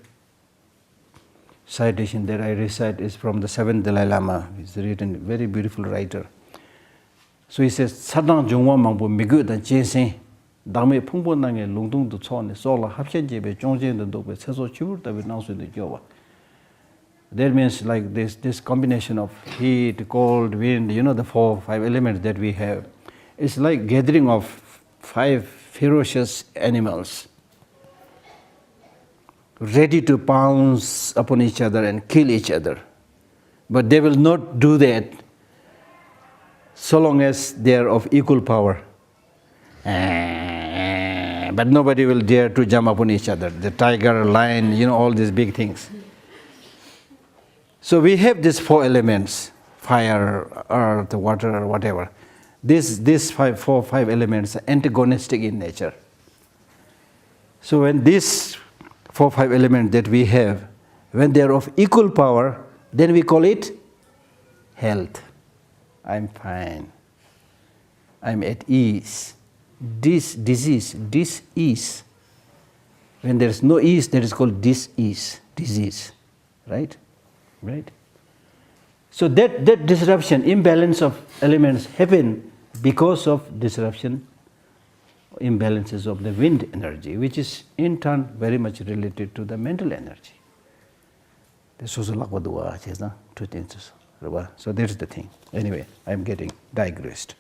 citation that I recite is from the 7th Dalai Lama. He's written, very beautiful writer. So he says, "Sadang jungwa mangpo migu dan jesen, dangme pungpo nange lungtung du chone, sola hapshen jebe chongjen dan dobe, seso chibur tabi nangsu du jowa." That means like this combination of heat, cold, wind, the 4 or 5 elements that we have. It's like gathering of 5 ferocious animals, ready to pounce upon each other and kill each other. But they will not do that so long as they are of equal power. But nobody will dare to jump upon each other. The tiger, lion, all these big things. So we have these 4 elements, fire, earth, water, whatever. These 5 elements are antagonistic in nature. So when these 4 or 5 elements that we have, when they are of equal power, then we call it health. I'm fine. I'm at ease. Disease. When there is no ease, that is called disease. Right? So that disruption, imbalance of elements happen because of disruption, imbalances of the wind energy, which is in turn very much related to the mental energy. So that's the thing. Anyway, I'm getting digressed.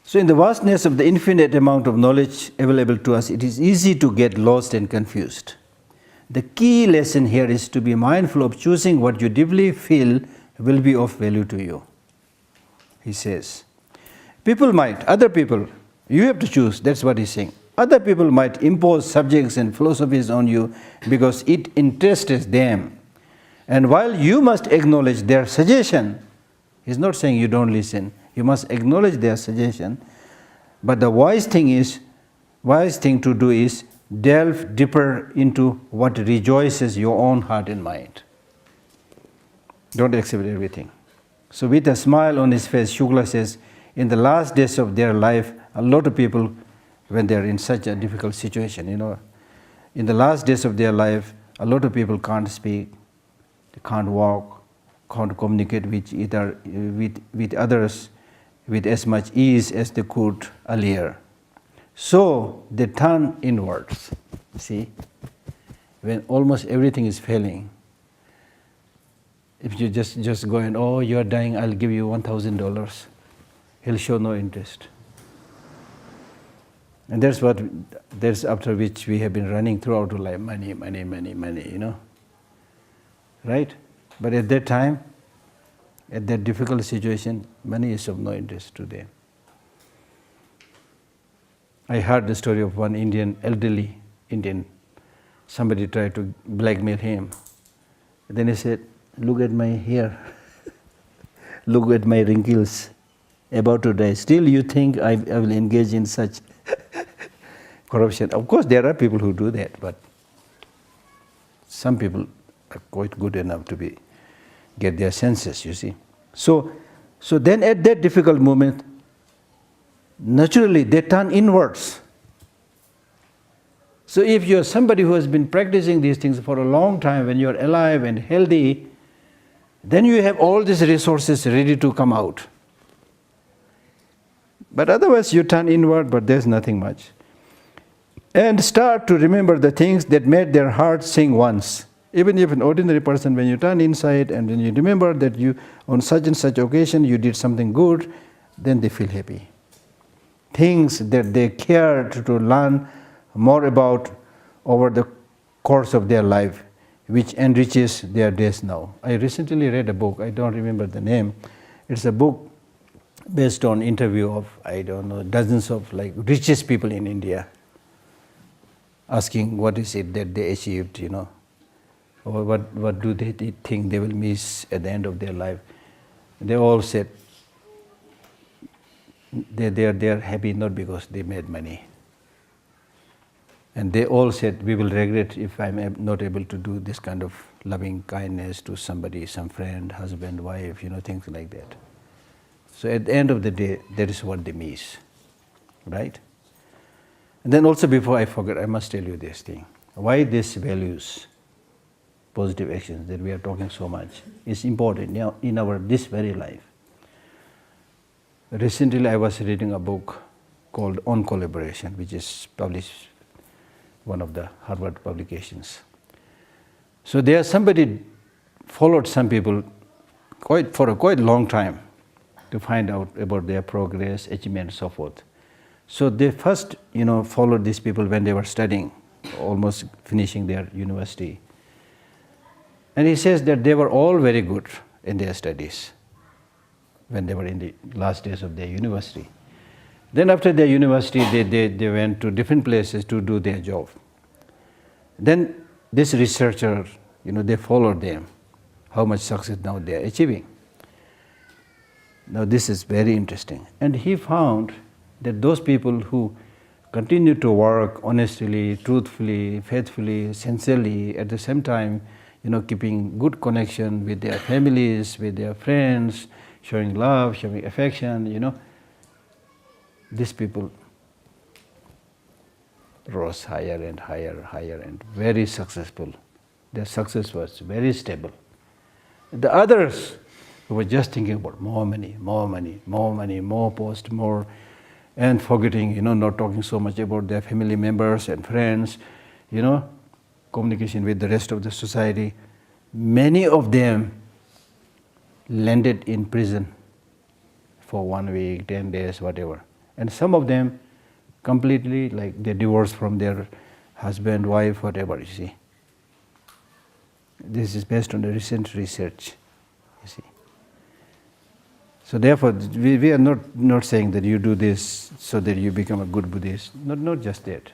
So in the vastness of the infinite amount of knowledge available to us, it is easy to get lost and confused. The key lesson here is to be mindful of choosing what you deeply feel will be of value to you. He says, People might, other people, you have to choose, that's what he's saying. Other people might impose subjects and philosophies on you because it interests them. And while you must acknowledge their suggestion, he's not saying you don't listen, you must acknowledge their suggestion, but the wise thing to do is delve deeper into what rejoices your own heart and mind. Don't accept everything. So with a smile on his face, Shukla says, in the last days of their life, a lot of people, when they're in such a difficult situation, in the last days of their life, a lot of people can't speak, they can't walk, can't communicate with others with as much ease as they could earlier. So they turn inwards. See, when almost everything is failing, if you just go and, oh, you are dying, I'll give you $1,000, he'll show no interest. And that's after which we have been running throughout our life, money, right? But at that time, at that difficult situation, money is of no interest to them. I heard the story of one elderly Indian. Somebody tried to blackmail him. Then he said, look at my hair, look at my wrinkles, about to die. Still you think I will engage in such corruption? Of course there are people who do that, but some people are quite good enough to get their senses, you see. So then at that difficult moment, naturally they turn inwards. So if you're somebody who has been practicing these things for a long time, when you're alive and healthy, then you have all these resources ready to come out. But otherwise you turn inward, but there's nothing much. And start to remember the things that made their heart sing once. Even if an ordinary person, when you turn inside and when you remember that you, on such and such occasion, you did something good, then they feel happy. Things that they cared to learn more about over the course of their life, which enriches their days now. I recently read a book, I don't remember the name. It's a book based on interview of, I don't know, dozens of richest people in India, asking what is it that they achieved, or what do they think they will miss at the end of their life. They all said they are happy not because they made money. And they all said, we will regret if I'm not able to do this kind of loving kindness to somebody, some friend, husband, wife, things like that. So at the end of the day, that is what they miss, right? And then also, before I forget, I must tell you this thing. Why these values, positive actions that we are talking so much, is important in our this very life. Recently, I was reading a book called On Collaboration, which is published one of the Harvard publications. So there somebody followed some people for a quite long time to find out about their progress, achievement, and so forth. So they first, followed these people when they were studying, almost finishing their university. And he says that they were all very good in their studies when they were in the last days of their university. Then after their university, they went to different places to do their job. Then this researcher, they followed them, how much success now they are achieving. Now this is very interesting. And he found that those people who continue to work honestly, truthfully, faithfully, sincerely, at the same time, keeping good connection with their families, with their friends, showing love, showing affection, these people rose higher and higher and very successful. Their success was very stable. The others who were just thinking about more money, more post, more, and forgetting, not talking so much about their family members and friends, communication with the rest of the society. Many of them landed in prison for 1 week, 10 days, whatever. And some of them completely, they divorced from their husband, wife, whatever, you see. This is based on the recent research, you see. So therefore, we are not saying that you do this so that you become a good Buddhist. Not just that.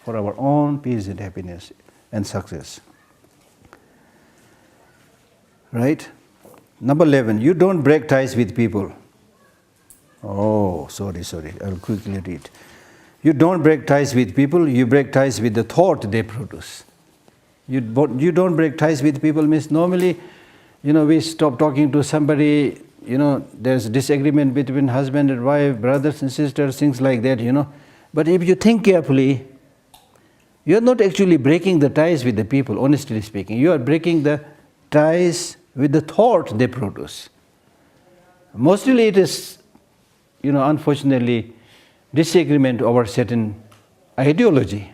For our own peace and happiness and success. Right? Number 11, you don't break ties with people. Oh, sorry, I'll quickly read. You don't break ties with people, you break ties with the thought they produce. You don't break ties with people means normally, we stop talking to somebody, there's disagreement between husband and wife, brothers and sisters, things like that, But if you think carefully, you are not actually breaking the ties with the people, honestly speaking. You are breaking the ties with the thought they produce. Mostly it is, unfortunately, disagreement over certain ideology.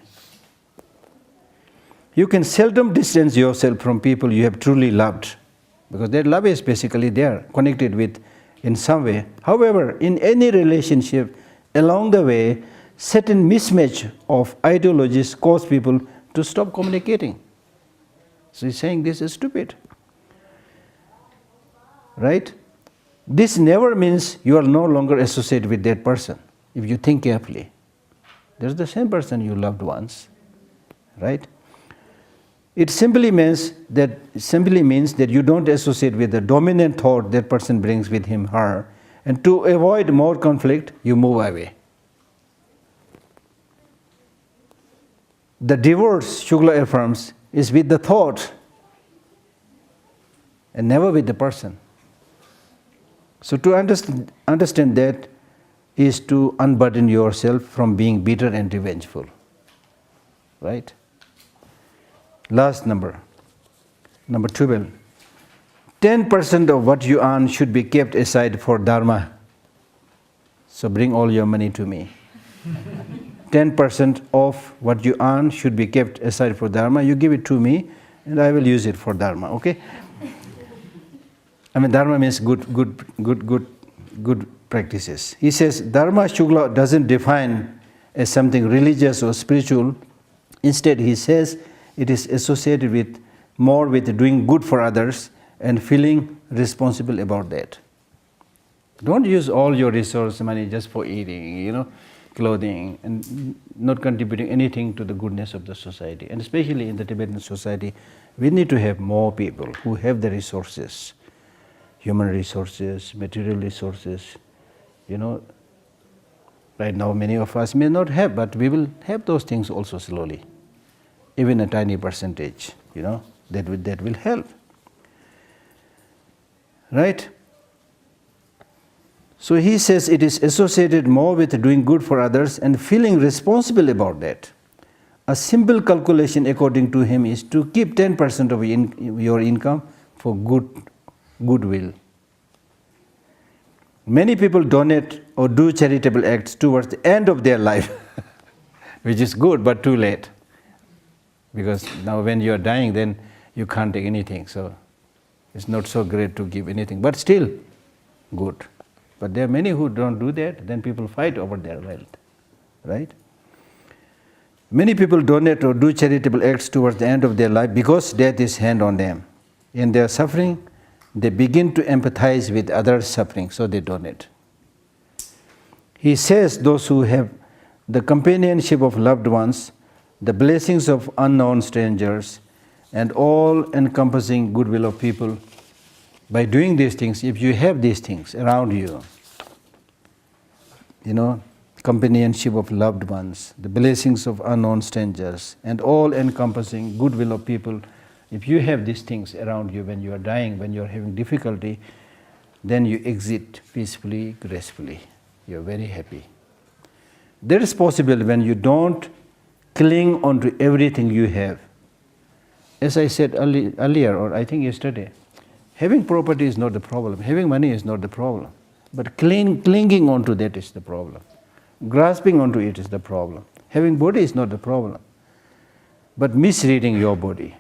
You can seldom distance yourself from people you have truly loved, because that love is basically there, connected with in some way. However, in any relationship, along the way, certain mismatch of ideologies cause people to stop communicating. So he's saying this is stupid. Right? This never means you are no longer associated with that person, if you think carefully. There's the same person you loved once. Right? It simply means that you don't associate with the dominant thought that person brings with him, her, and to avoid more conflict, you move away. The divorce, Shukla affirms, is with the thought and never with the person. So to understand that is to unburden yourself from being bitter and revengeful. Right? Last number 12. 10% of what you earn should be kept aside for Dharma. So bring all your money to me. 10% of what you earn should be kept aside for Dharma. You give it to me and I will use it for Dharma, okay? I mean, Dharma means good practices. He says, Dharma Shukla doesn't define as something religious or spiritual. Instead, he says it is associated with doing good for others and feeling responsible about that. Don't use all your resource money just for eating, clothing, and not contributing anything to the goodness of the society. And especially in the Tibetan society, we need to have more people who have the resources, human resources, material resources. Right now many of us may not have, but we will have those things also slowly. Even a tiny percentage, that will help. Right? So he says it is associated more with doing good for others and feeling responsible about that. A simple calculation, according to him, is to keep 10% of your income for goodwill. Many people donate or do charitable acts towards the end of their life, which is good, but too late. Because now when you are dying, then you can't take anything. So it's not so great to give anything, but still good. But there are many who don't do that, then people fight over their wealth. Right? Many people donate or do charitable acts towards the end of their life because death is hand on them. In their suffering, they begin to empathize with others' suffering, so they donate. He says those who have the companionship of loved ones, the blessings of unknown strangers, and all-encompassing goodwill of people, by doing these things, if you have these things around you, companionship of loved ones, the blessings of unknown strangers, and all-encompassing goodwill of people, if you have these things around you when you are dying, when you are having difficulty, then you exit peacefully, gracefully. You are very happy. That is possible when you don't cling on to everything you have. As I said earlier, or I think yesterday, having property is not the problem. Having money is not the problem. But clinging onto that is the problem. Grasping onto it is the problem. Having body is not the problem. But misreading your body,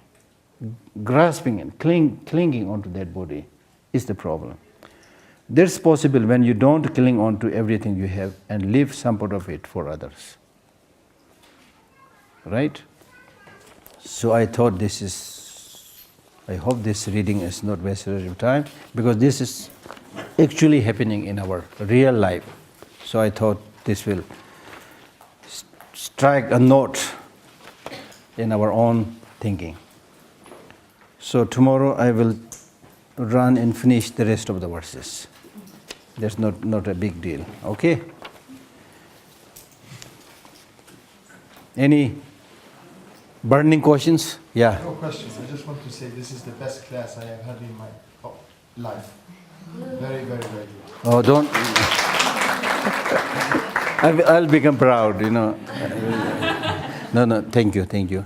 grasping and clinging onto that body is the problem. That's possible when you don't cling on to everything you have and leave some part of it for others. Right? So I thought I hope this reading is not wasted of time, because this is actually happening in our real life. So I thought this will strike a note in our own thinking. So tomorrow I will run and finish the rest of the verses. That's not a big deal. Okay? Any burning questions? Yeah. No questions. I just want to say this is the best class I have had in my life. Very, very, very good. Oh, don't. I'll become proud, you know. No, thank you.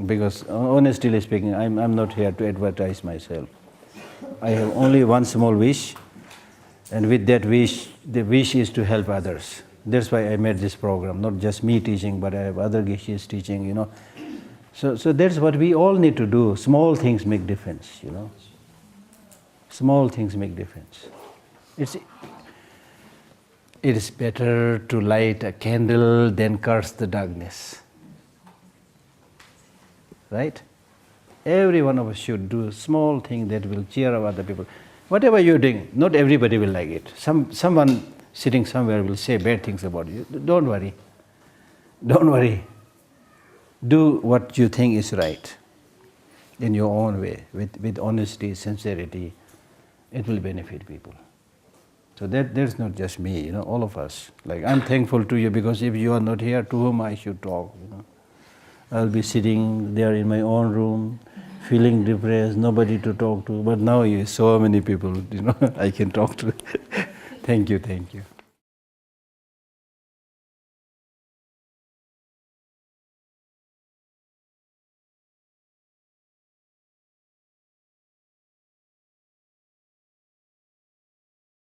Because honestly speaking, I'm not here to advertise myself. I have only one small wish, and with that wish, the wish is to help others. That's why I made this program, not just me teaching, but I have other Geshes teaching, you know. So that's what we all need to do. Small things make difference, you know. Small things make difference. It is better to light a candle than curse the darkness. Right? Every one of us should do a small thing that will cheer up other people. Whatever you're doing, not everybody will like it. Someone sitting somewhere will say bad things about you. Don't worry. Do what you think is right in your own way, with honesty, sincerity. It will benefit people. So that's not just me, you know, all of us. Like, I'm thankful to you because if you are not here, to whom I should talk, you know. I'll be sitting there in my own room, feeling depressed, nobody to talk to. But now you so many people, you know, I can talk to. Thank you.